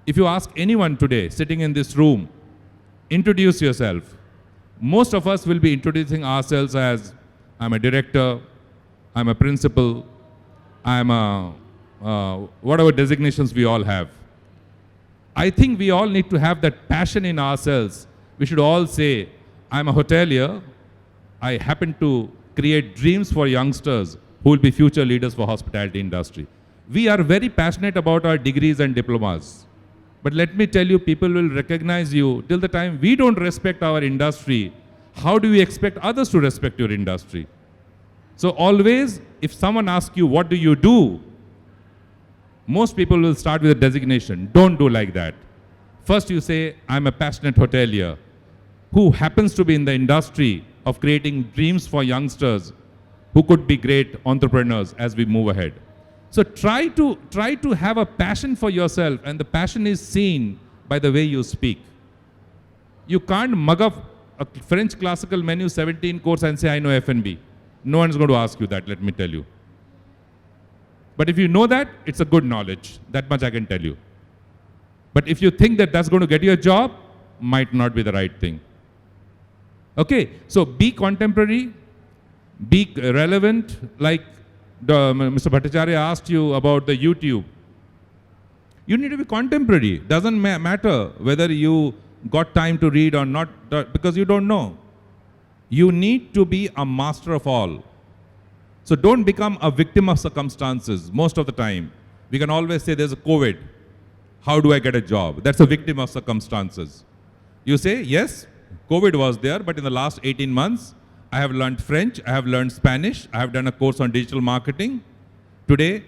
[SPEAKER 2] if you ask anyone today sitting in this room, introduce yourself. Most of us will be introducing ourselves as, I'm a director, I'm a principal, I'm a, whatever designations we all have. I think we all need to have that passion in ourselves. We should all say, I'm a hotelier. I happen to create dreams for youngsters who will be future leaders for hospitality industry. We are very passionate about our degrees and diplomas. But let me tell you, people will recognize you till the time we don't respect our industry. How do we expect others to respect your industry? So always, if someone asks you, what do you do? Most people will start with a designation. Don't do like that. First you say, I'm a passionate hotelier who happens to be in the industry of creating dreams for youngsters who could be great entrepreneurs as we move ahead. So try to have a passion for yourself, and the passion is seen by the way you speak. You can't mug up a French classical menu 17 course and say, I know F&B. No one's going to ask you that, let me tell you. But if you know that, it's a good knowledge. That much I can tell you. But if you think that that's going to get you a job, might not be the right thing. Okay, so be contemporary, be relevant, like Mr. Bhattacharya asked you about the YouTube. You need to be contemporary. Doesn't matter whether you got time to read or not, because you don't know. You need to be a master of all. So don't become a victim of circumstances most of the time. We can always say there's a COVID. How do I get a job? That's a victim of circumstances. You say, yes, COVID was there, but in the last 18 months, I have learned French, I have learned Spanish, I have done a course on digital marketing. Today,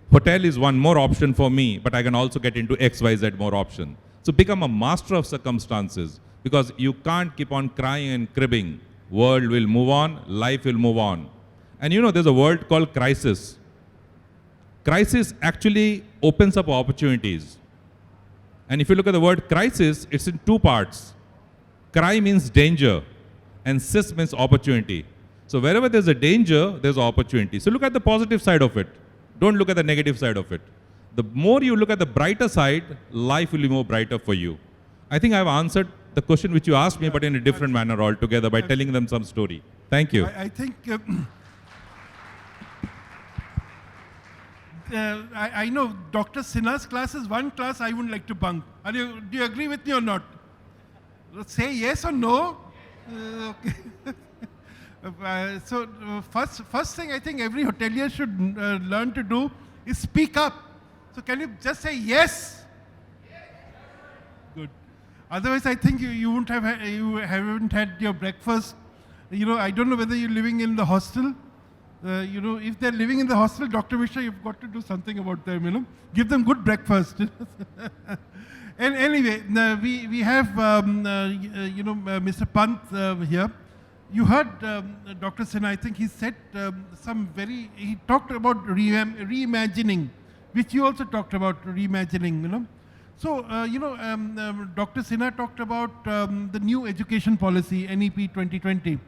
[SPEAKER 2] hotel is one more option for me, but I can also get into XYZ more option. So become a master of circumstances, because you can't keep on crying and cribbing. World will move on, life will move on. And you know, there's a word called crisis. Crisis actually opens up opportunities. And if you look at the word crisis, it's in two parts. Cry means danger, and sis means opportunity. So wherever there's a danger, there's opportunity. So look at the positive side of it. Don't look at the negative side of it. The more you look at the brighter side, life will be more brighter for you. I think I've answered the question which you asked me, but in a different manner altogether by telling them some story. Thank you.
[SPEAKER 1] I think I know Dr. Sinha's class is one class I wouldn't like to bunk. Do you agree with me or not? Say yes or no. Okay. First thing I think every hotelier should learn to do is speak up. So can you just say yes? Good. Otherwise, I think you haven't had your breakfast. You know, I don't know whether you're living in the hostel. You know, if they're living in the hostel, Dr. Mishra, you've got to do something about them, you know. Give them good breakfast. And anyway, we have, Mr. Pant here. You heard Dr. Sinha, I think he said he talked about reimagining, which you also talked about, reimagining, you know. So, Dr. Sinha talked about the new education policy, NEP 2020.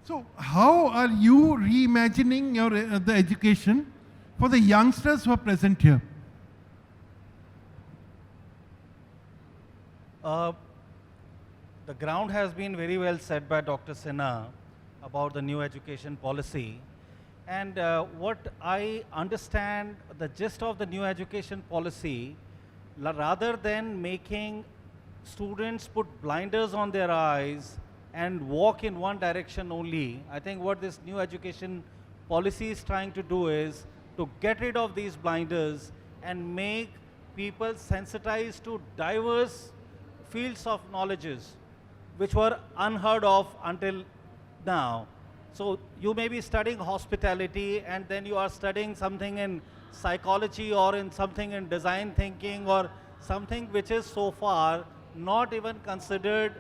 [SPEAKER 1] So how are you reimagining the education for the youngsters who are present here?
[SPEAKER 3] The ground has been very well said by Dr. Sinha about the new education policy. And what I understand, the gist of the new education policy, rather than making students put blinders on their eyes and walk in one direction only, I think what this new education policy is trying to do is to get rid of these blinders and make people sensitized to diverse fields of knowledges which were unheard of until now. So you may be studying hospitality and then you are studying something in psychology or in something in design thinking or something which is so far not even considered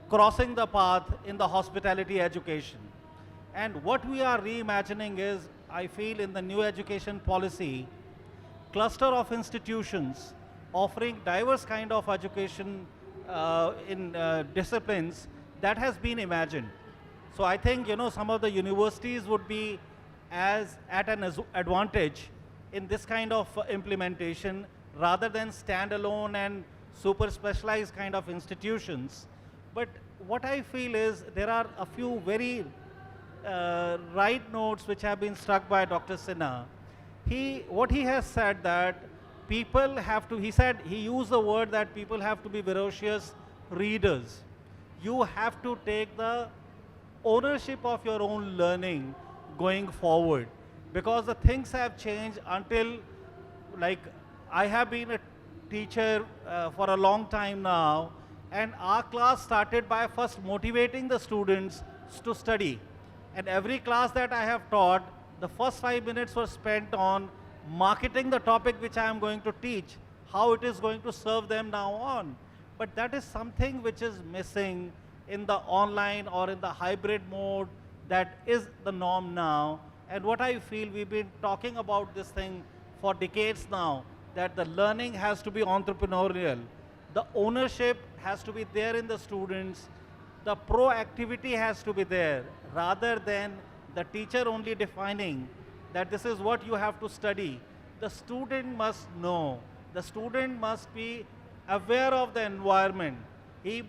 [SPEAKER 3] crossing the path in the hospitality education. And what we are reimagining is, I feel in the new education policy, cluster of institutions offering diverse kind of education in disciplines that has been imagined. So I think, you know, some of the universities would be at an advantage in this kind of implementation rather than standalone and super specialized kind of institutions. But what I feel is there are a few very right notes which have been struck by Dr. Sinha. What he has said that people have to, he used the word that people have to be voracious readers. You have to take the ownership of your own learning going forward, because the things have changed until, like, I have been a teacher for a long time now, and our class started by first motivating the students to study. And every class that I have taught, the first 5 minutes were spent on marketing the topic which I am going to teach, how it is going to serve them now on. But that is something which is missing in the online or in the hybrid mode that is the norm now. And what I feel, we've been talking about this thing for decades now, that the learning has to be entrepreneurial. the ownership has to be there in the students, the proactivity has to be there, rather than the teacher only defining that this is what you have to study. The student must know, the student must be aware of the environment. He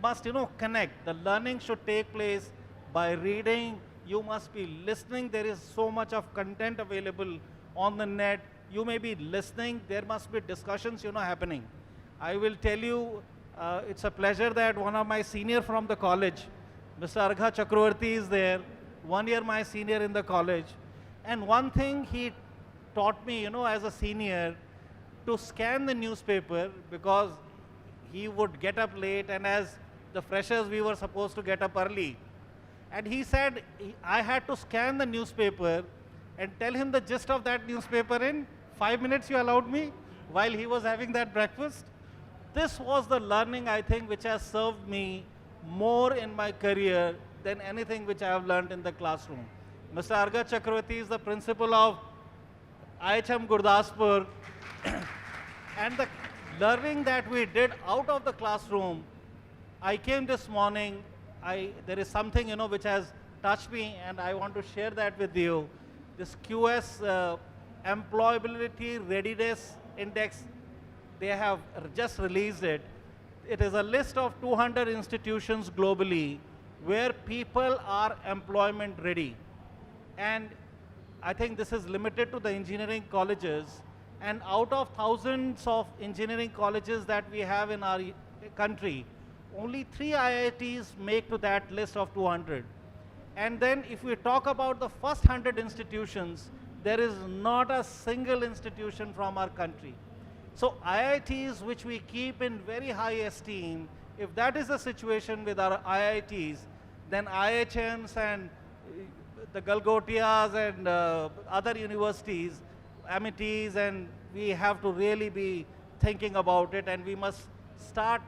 [SPEAKER 3] must, connect. The learning should take place by reading. You must be listening. There is so much of content available on the net. You may be listening. There must be discussions, happening. I will tell you, it's a pleasure that one of my senior from the college, Mr. Argha Chakravarti, is there. 1 year my senior in the college. And one thing he taught me, as a senior, to scan the newspaper, because he would get up late, and as the freshers we were supposed to get up early. And he said I had to scan the newspaper and tell him the gist of that newspaper in 5 minutes you allowed me while he was having that breakfast. This was the learning, I think, which has served me more in my career than anything which I have learned in the classroom. Mr. Argha Chakravarti is the principal of IHM Gurdaspur and the learning that we did out of the classroom, I came this morning, there is something, which has touched me, and I want to share that with you. This QS Employability Readiness Index, they have just released it. It is a list of 200 institutions globally where people are employment ready. And I think this is limited to the engineering colleges. And out of thousands of engineering colleges that we have in our country, only 3 IITs make to that list of 200. And then if we talk about the first 100 institutions, there is not a single institution from our country. So IITs, which we keep in very high esteem, if that is the situation with our IITs, then IHMs and the Galgotias and other universities, Amities, and we have to really be thinking about it, and we must start,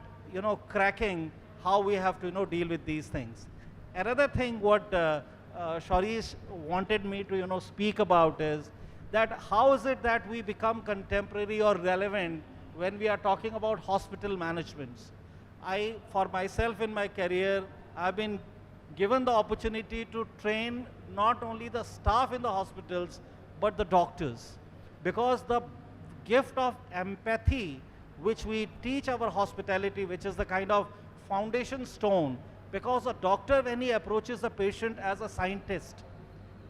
[SPEAKER 3] cracking how we have to, deal with these things. Another thing what Sharish wanted me to, speak about is that how is it that we become contemporary or relevant when we are talking about hospital managements. For myself in my career, I've been given the opportunity to train not only the staff in the hospitals, but the doctors. Because the gift of empathy, which we teach our hospitality, which is the kind of foundation stone, because a doctor, when he approaches the patient as a scientist,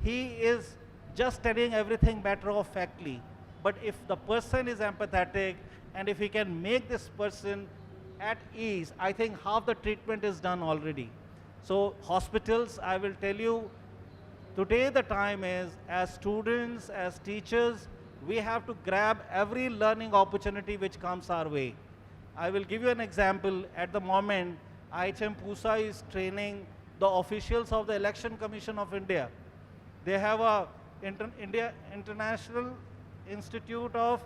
[SPEAKER 3] he is just studying everything matter of factly. But if the person is empathetic, and if he can make this person at ease, I think half the treatment is done already. So hospitals, I will tell you, today the time is, as students, as teachers, we have to grab every learning opportunity which comes our way. I will give you an example. At the moment, IHM Pusa is training the officials of the Election Commission of India. They have a International Institute of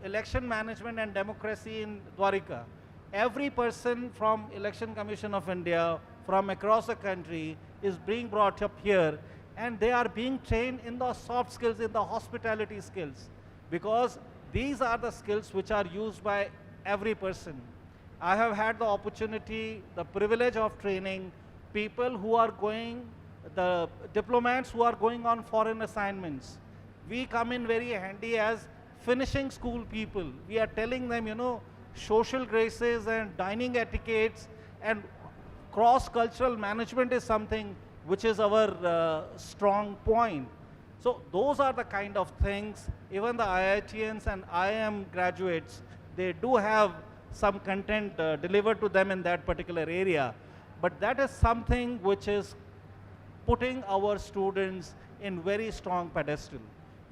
[SPEAKER 3] Election Management and Democracy in Dwarika. Every person from Election Commission of India from across the country is being brought up here, and they are being trained in the soft skills, in the hospitality skills, because these are the skills which are used by every person. I have had the opportunity, the privilege of training people who are going, the diplomats who are going on foreign assignments. We come in very handy as finishing school people. We are telling them, social graces and dining etiquettes and cross-cultural management is something which is our strong point. So those are the kind of things, even the IITians and IIM graduates, they do have some content delivered to them in that particular area. But that is something which is putting our students in very strong pedestal.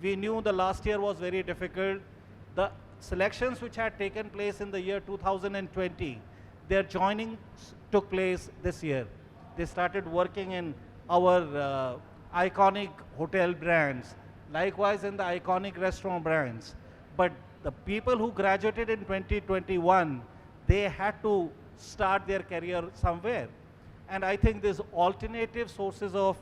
[SPEAKER 3] We knew the last year was very difficult. The selections which had taken place in the year 2020, their joining took place this year. They started working in our iconic hotel brands, likewise in the iconic restaurant brands. But the people who graduated in 2021, they had to start their career somewhere. And I think these alternative sources of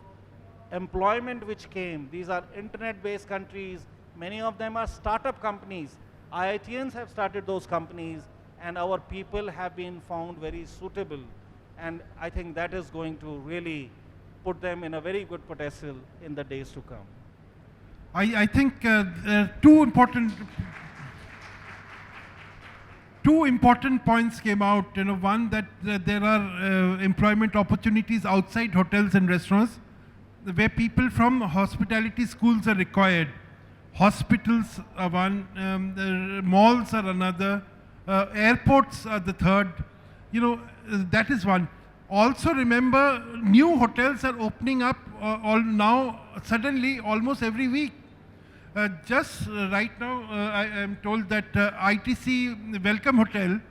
[SPEAKER 3] employment which came, these are internet-based countries, many of them are startup companies. IITians have started those companies, and our people have been found very suitable. And I think that is going to really put them in a very good pedestal in the days to come.
[SPEAKER 1] I think two important points came out. You know, one that there are employment opportunities outside hotels and restaurants, where people from hospitality schools are required. Hospitals are one, the malls are another, airports are the third. You know, that is one. Also remember, new hotels are opening up all now suddenly almost every week. Just right now, I am told that ITC Welcome Hotel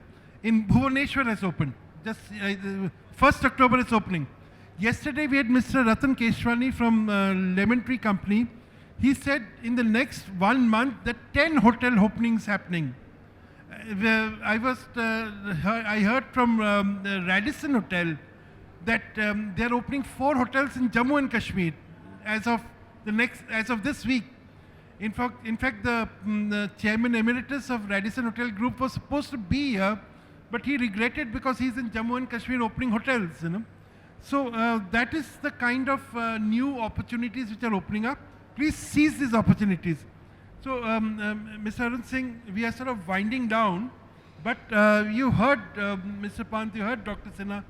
[SPEAKER 1] in Bhubaneswar has opened. Just 1st October is opening. Yesterday we had Mr. Ratan Keshwani from Lemon Tree Company. He said in the next 1 month that 10 hotel openings happening. I heard from Radisson Hotel that they are opening 4 hotels in Jammu and Kashmir as of this week. In fact, the chairman emeritus of Radisson Hotel Group was supposed to be here, but he regretted because he's in Jammu and Kashmir opening hotels. You know, so that is the kind of new opportunities which are opening up. Please seize these opportunities. So, Mr. Arun Singh, we are sort of winding down, but you heard Mr. Pant, you heard Dr. Sinha.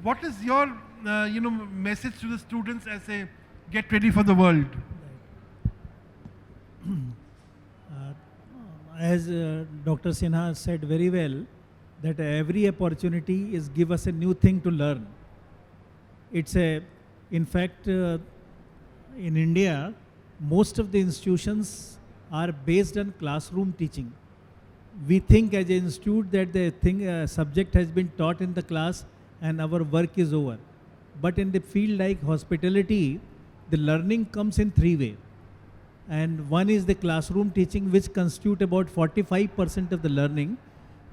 [SPEAKER 1] What is your message to the students as they get ready for the world?
[SPEAKER 4] As Dr. Sinha said very well, that every opportunity is give us a new thing to learn. In fact, in India, most of the institutions are based on classroom teaching. We think as an institute that the subject has been taught in the class and our work is over. But in the field like hospitality, the learning comes in 3 ways. And one is the classroom teaching, which constitute about 45% of the learning,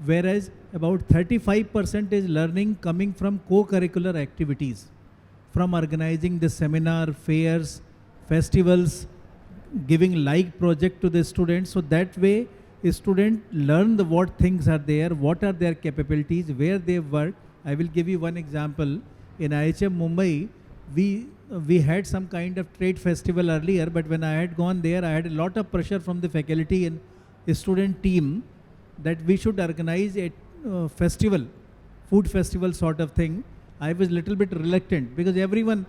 [SPEAKER 4] whereas about 35% is learning coming from co-curricular activities, from organizing the seminar, fairs, festivals, giving like project to the students. So that way a student learn what things are there, what are their capabilities, where they work. I will give you one example. In IHM Mumbai, we had some kind of trade festival earlier, but when I had gone there, I had a lot of pressure from the faculty and student team that we should organize a festival, food festival sort of thing. I was little bit reluctant because everyone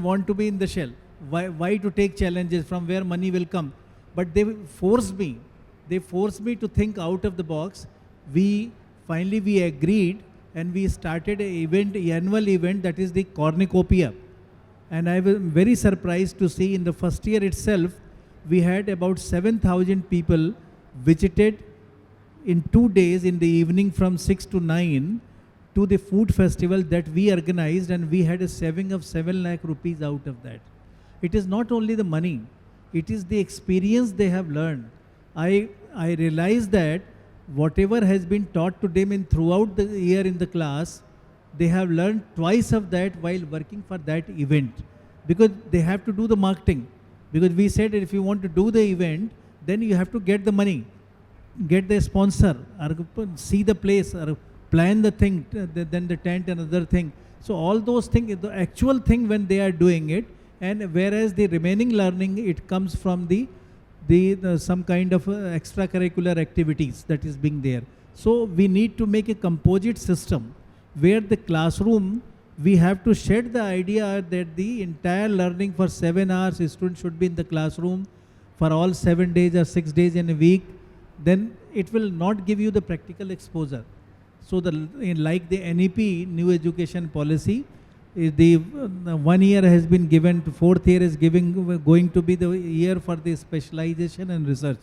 [SPEAKER 4] want to be in the shell. Why to take challenges from where money will come? But they forced me to think out of the box. Finally we agreed and we started an annual event, that is the cornucopia. And I was very surprised to see in the first year itself, we had about 7,000 people visited in 2 days in the evening from 6 to 9 to the food festival that we organized, and we had a saving of 7 lakh rupees out of that. It is not only the money, it is the experience they have learned. I realized that whatever has been taught to them throughout the year in the class, they have learned twice of that while working for that event, because they have to do the marketing. Because we said that if you want to do the event, then you have to get the money, get the sponsor, or see the place, or plan the thing, then the tent and other thing. So all those things, the actual thing when they are doing it, and whereas the remaining learning, it comes from the some kind of extracurricular activities that is being there. So we need to make a composite system where the classroom, we have to shed the idea that the entire learning for 7 hours, a student should be in the classroom for all 7 days or 6 days in a week. Then it will not give you the practical exposure. So like the NEP, New Education Policy, the 1 year has been given, 4th year is going to be the year for the specialization and research.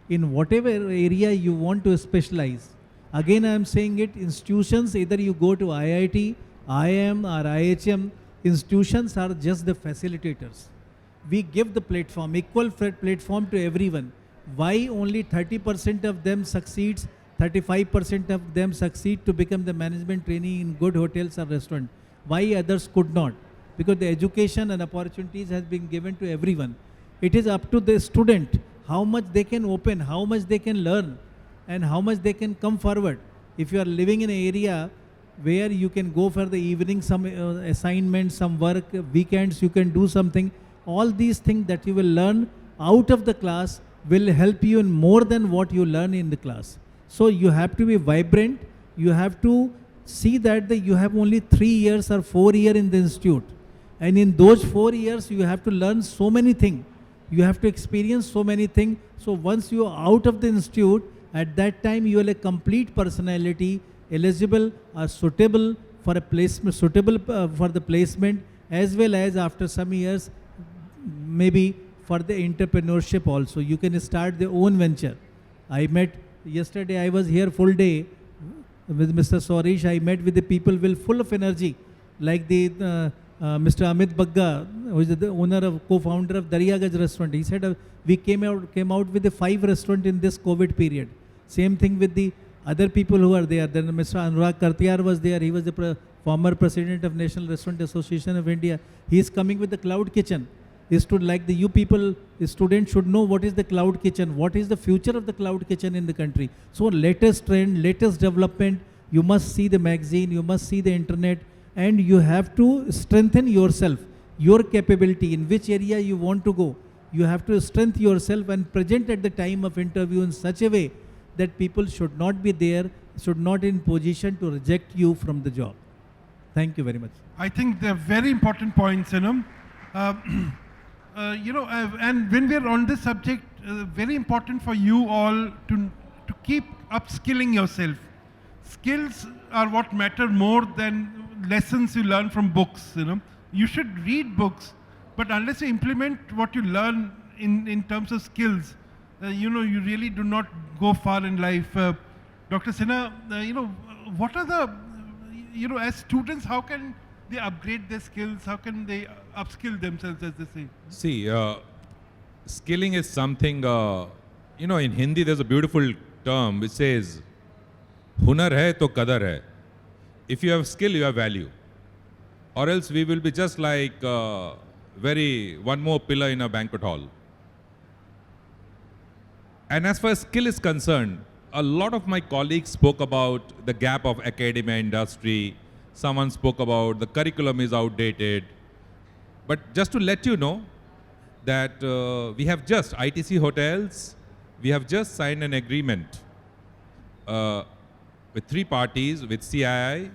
[SPEAKER 4] In whatever area you want to specialize, again I am saying it, institutions, either you go to IIT, IIM or IHM, institutions are just the facilitators. We give the platform, equal platform to everyone. Why only 30% of them succeeds, 35% of them succeed to become the management trainee in good hotels or restaurant? Why others could not? Because the education and opportunities has been given to everyone. It is up to the student how much they can open, how much they can learn, and how much they can come forward. If you are living in an area where you can go for the evening, some assignments, some work, weekends, you can do something. All these things that you will learn out of the class will help you in more than what you learn in the class. So you have to be vibrant. You have to see that you have only 3 years or 4 years in the institute. And in those 4 years, you have to learn so many things. You have to experience so many things. So once you are out of the institute, at that time you are a complete personality, eligible or suitable for a placement, suitable for the placement, as well as after some years, maybe for the entrepreneurship also. You can start the own venture. I met yesterday, I was here full day with Mr. Sorish. I met with the people full of energy, like the Mr. Amit Bagga, who is the owner of, co-founder of Daryagaj restaurant. He said we came out with the 5 restaurants in this COVID period. Same thing with the other people who are there. Then Mr. Anurag Kartiyar was there. He was the former president of National Restaurant Association of India. He is coming with the cloud kitchen. Is to like the you people, the students should know what is the cloud kitchen, what is the future of the cloud kitchen in the country. So latest trend, latest development, you must see the magazine, you must see the internet, and you have to strengthen yourself, your capability, in which area you want to go. You have to strengthen yourself and present at the time of interview in such a way that people should not be there, should not in position to reject you from the job. Thank you very much.
[SPEAKER 1] I think they're very important points, and when we're on this subject, very important for you all to keep upskilling yourself. Skills are what matter more than lessons you learn from books. You should read books, but unless you implement what you learn in terms of skills, you really do not go far in life. Dr. Sinha, what are the, as students, how can they upgrade their skills? How can they upskill themselves, as they say?
[SPEAKER 2] See, skilling is something, in Hindi there's a beautiful term which says, hunar hai to qadar hai. If you have skill, you have value. Or else we will be just like one more pillar in a banquet hall. And as far as skill is concerned, a lot of my colleagues spoke about the gap of academia industry. Someone spoke about the curriculum is outdated. But just to let you know that we have just, ITC Hotels, we have just signed an agreement with 3 parties, with CII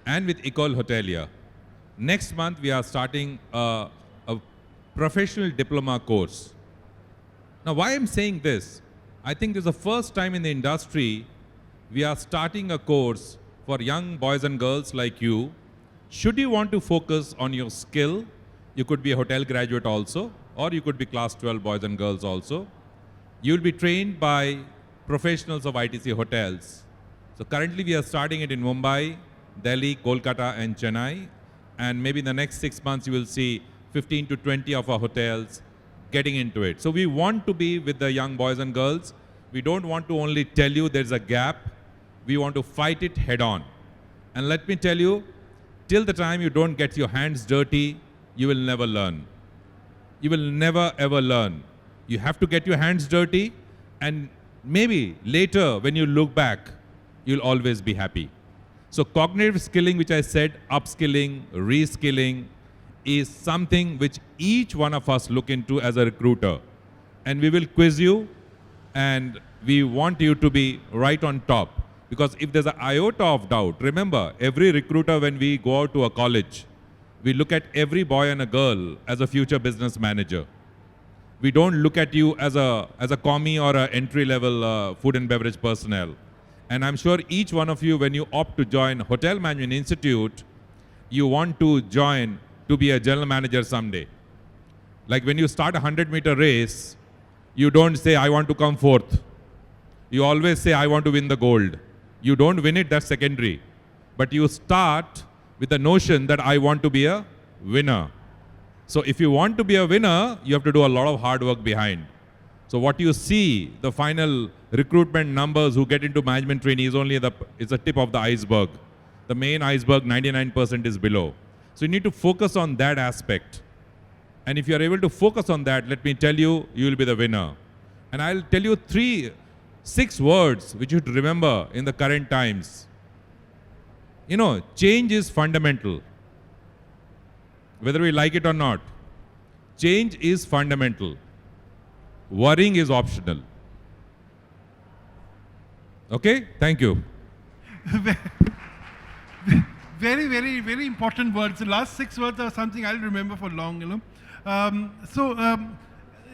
[SPEAKER 2] and with Ecole Hotelier. Next month, we are starting a professional diploma course. Now, why I'm saying this, I think this is the first time in the industry we are starting a course for young boys and girls like you. Should you want to focus on your skill, you could be a hotel graduate also, or you could be class 12 boys and girls also. You will be trained by professionals of ITC Hotels. So currently we are starting it in Mumbai, Delhi, Kolkata and Chennai. And maybe in the next 6 months you will see 15 to 20 of our hotels getting into it. So we want to be with the young boys and girls. We don't want to only tell you there's a gap. We want to fight it head on. And let me tell you, till the time you don't get your hands dirty, you will never learn. You will never ever learn. You have to get your hands dirty, and maybe later when you look back, you'll always be happy. So cognitive skilling, which I said, upskilling, reskilling, is something which each one of us look into as a recruiter. And we will quiz you, and we want you to be right on top. Because if there's an iota of doubt, remember, every recruiter, when we go out to a college, we look at every boy and a girl as a future business manager. We don't look at you as a commie or an entry-level food and beverage personnel. And I'm sure each one of you, when you opt to join Hotel Management Institute, you want to join to be a general manager someday. Like when you start a 100-meter race, you don't say, I want to come fourth. You always say, I want to win the gold. You don't win it, that's secondary. But you start with the notion that I want to be a winner. So if you want to be a winner, you have to do a lot of hard work behind. So what you see, the final recruitment numbers who get into management training is only the tip of the iceberg. The main iceberg, 99% is below. So you need to focus on that aspect. And if you are able to focus on that, let me tell you, you will be the winner. And I'll tell you 3 6 words which you should remember in the current times. You know, change is fundamental, whether we like it or not. Change is fundamental. Worrying is optional. Okay? Thank you.
[SPEAKER 1] Very, very, very important words. The last 6 words are something I'll remember for long, you know.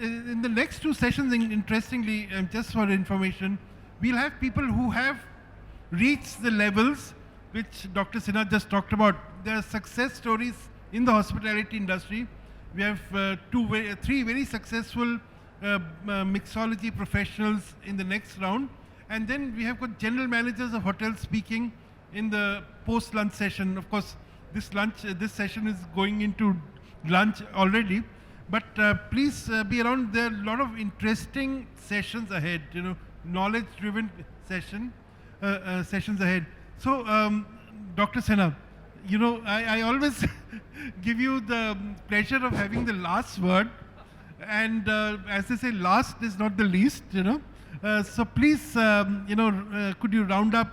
[SPEAKER 1] In the next 2 sessions, interestingly, just for information, we'll have people who have reached the levels which Dr. Sinha just talked about. There are success stories in the hospitality industry. We have 3 very successful mixology professionals in the next round. And then we have got general managers of hotels speaking in the post-lunch session. Of course, this session is going into lunch already. But please be around. There are a lot of interesting sessions ahead, you know, knowledge-driven sessions ahead. So, Dr. Sinha, you know, I always give you the pleasure of having the last word. And as they say, last is not the least, you know. So please, you know, could you round up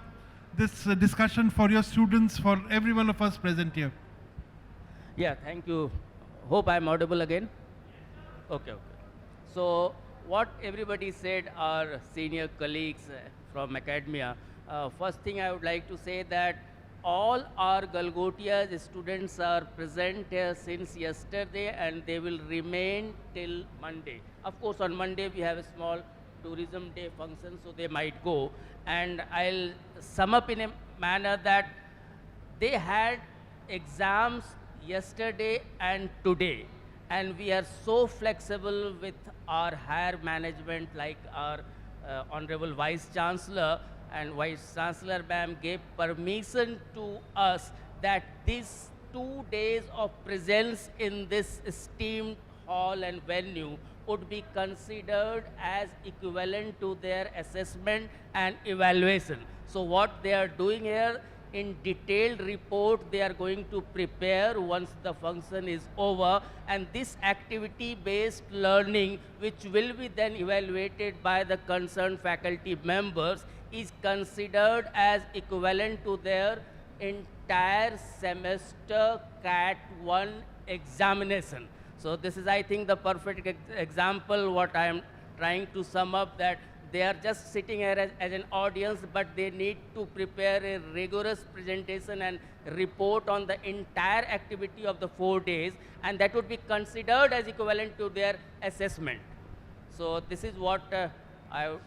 [SPEAKER 1] this discussion for your students, for every one of us present here?
[SPEAKER 8] Yeah, thank you. Hope I'm audible again. Okay. So what everybody said, our senior colleagues from academia, first thing I would like to say that all our Galgotias students are present here since yesterday and they will remain till Monday. Of course, on Monday we have a small tourism day function, so they might go. And I'll sum up in a manner that they had exams yesterday and today. And we are so flexible with our higher management, like our Honorable Vice Chancellor, and Vice Chancellor ma'am gave permission to us that these 2 days of presence in this esteemed hall and venue would be considered as equivalent to their assessment and evaluation. So what they are doing here, in detailed report they are going to prepare once the function is over, and this activity based learning, which will be then evaluated by the concerned faculty members, is considered as equivalent to their entire semester CAT 1 examination. So this is, I think, the perfect example what I am trying to sum up, that they are just sitting here as an audience, but they need to prepare a rigorous presentation and report on the entire activity of the 4 days, and that would be considered as equivalent to their assessment. So this is what I would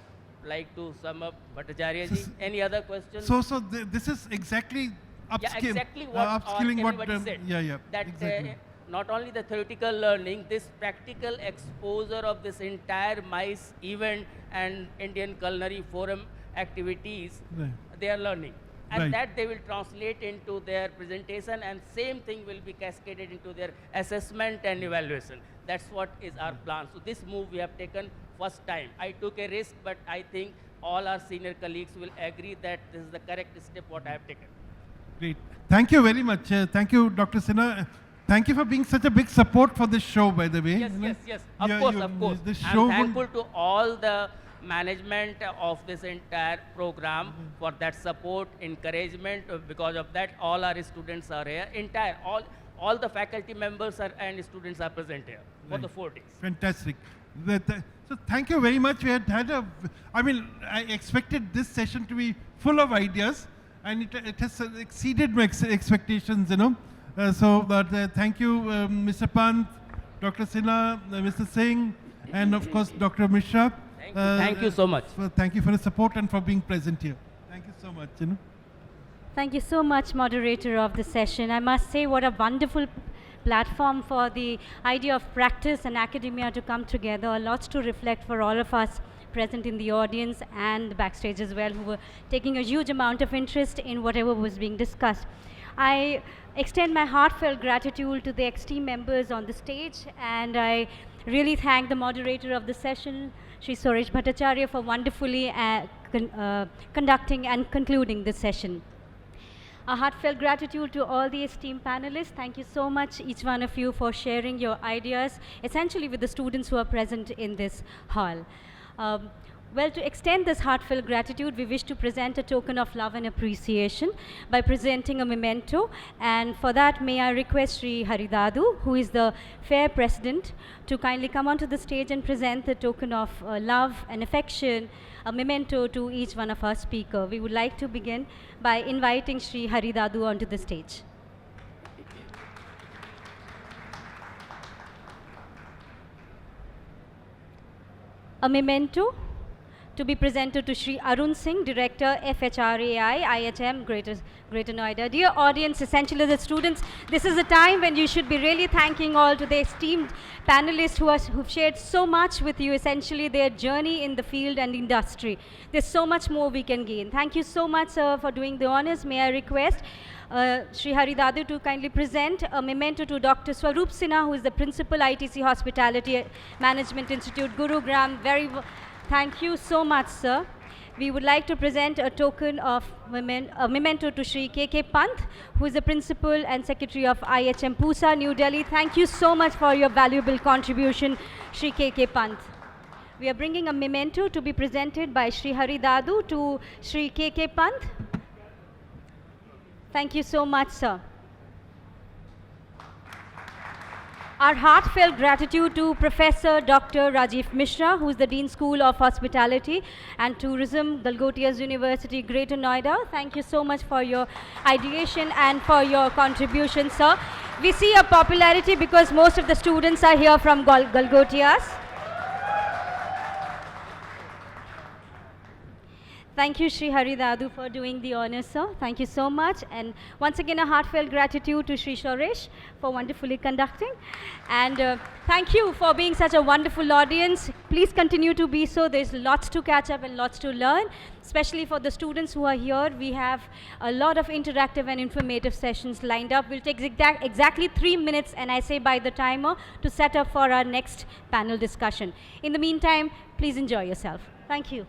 [SPEAKER 8] like to sum up. Bhattacharya ji, any other questions?
[SPEAKER 1] So this is exactly
[SPEAKER 8] Yeah, exactly what
[SPEAKER 1] upskilling what
[SPEAKER 8] everybody said. That
[SPEAKER 1] exactly.
[SPEAKER 8] Not only the theoretical learning, this practical exposure of this entire MICE event and Indian Culinary Forum activities, they are learning. And that they will translate into their presentation, and same thing will be cascaded into their assessment and evaluation. That's what is our plan. So this move we have taken first time. I took a risk, but I think all our senior colleagues will agree that this is the correct step what I have taken.
[SPEAKER 1] Great. Thank you very much. Thank you, Dr. Sinha. Thank you for being such a big support for this show, by the way.
[SPEAKER 8] Yes. Of course. I'm thankful to all the management of this entire program for that support, encouragement. Because of that, all our students are here. All the faculty members and students are present here for the 4 days.
[SPEAKER 1] Fantastic. So thank you very much. We had I expected this session to be full of ideas, and it has exceeded my expectations, you know. Thank you, Mr. Pant, Dr. Sinha, Mr. Singh, and of course, Dr. Mishra.
[SPEAKER 8] Thank you so much.
[SPEAKER 1] Thank you for the support and for being present here. Thank you so much. You know.
[SPEAKER 5] Thank you so much, moderator of the session. I must say, what a wonderful platform for the idea of practice and academia to come together. Lots to reflect for all of us present in the audience and the backstage as well, who were taking a huge amount of interest in whatever was being discussed. I extend my heartfelt gratitude to the ex-team members on the stage, and I really thank the moderator of the session, Shri Suresh Bhattacharya, for wonderfully conducting and concluding this session. A heartfelt gratitude to all the esteemed panelists. Thank you so much, each one of you, for sharing your ideas, essentially with the students who are present in this hall. Well, to extend this heartfelt gratitude, we wish to present a token of love and appreciation by presenting a memento. And for that, may I request Sri Haridadu, who is the FAIR President, to kindly come onto the stage and present the token of love and affection, a memento to each one of our speakers. We would like to begin by inviting Sri Haridadu onto the stage. A memento to be presented to Sri Arun Singh, Director, FHRAI, IHM, Greater Noida. Dear audience, essentially the students, this is a time when you should be really thanking all to the esteemed panelists who've shared so much with you, essentially their journey in the field and industry. There's so much more we can gain. Thank you so much, sir, for doing the honors. May I request Sri Haridadu to kindly present a memento to Dr. Swaroop Sinha, who is the Principal, ITC Hospitality Management Institute, Gurugram. Thank you so much, sir. We would like to present a token of a memento to Sri KK Pant, who is the Principal and Secretary of IHM Pusa, New Delhi. Thank you so much for your valuable contribution, Sri KK Pant. We are bringing a memento to be presented by Sri Haridadu to Sri KK Pant. Thank you so much, sir. Our heartfelt gratitude to Professor Dr. Rajiv Mishra, who is the Dean School of Hospitality and Tourism, Galgotias University, Greater Noida. Thank you so much for your ideation and for your contribution, sir. We see a popularity because most of the students are here from Galgotias. Thank you, Sri Haridadu, for doing the honors, sir. Thank you so much. And once again, a heartfelt gratitude to Sri Shoresh for wonderfully conducting. And thank you for being such a wonderful audience. Please continue to be so. There's lots to catch up and lots to learn, especially for the students who are here. We have a lot of interactive and informative sessions lined up. We'll take exactly 3 minutes, and I say by the timer, to set up for our next panel discussion. In the meantime, please enjoy yourself. Thank you.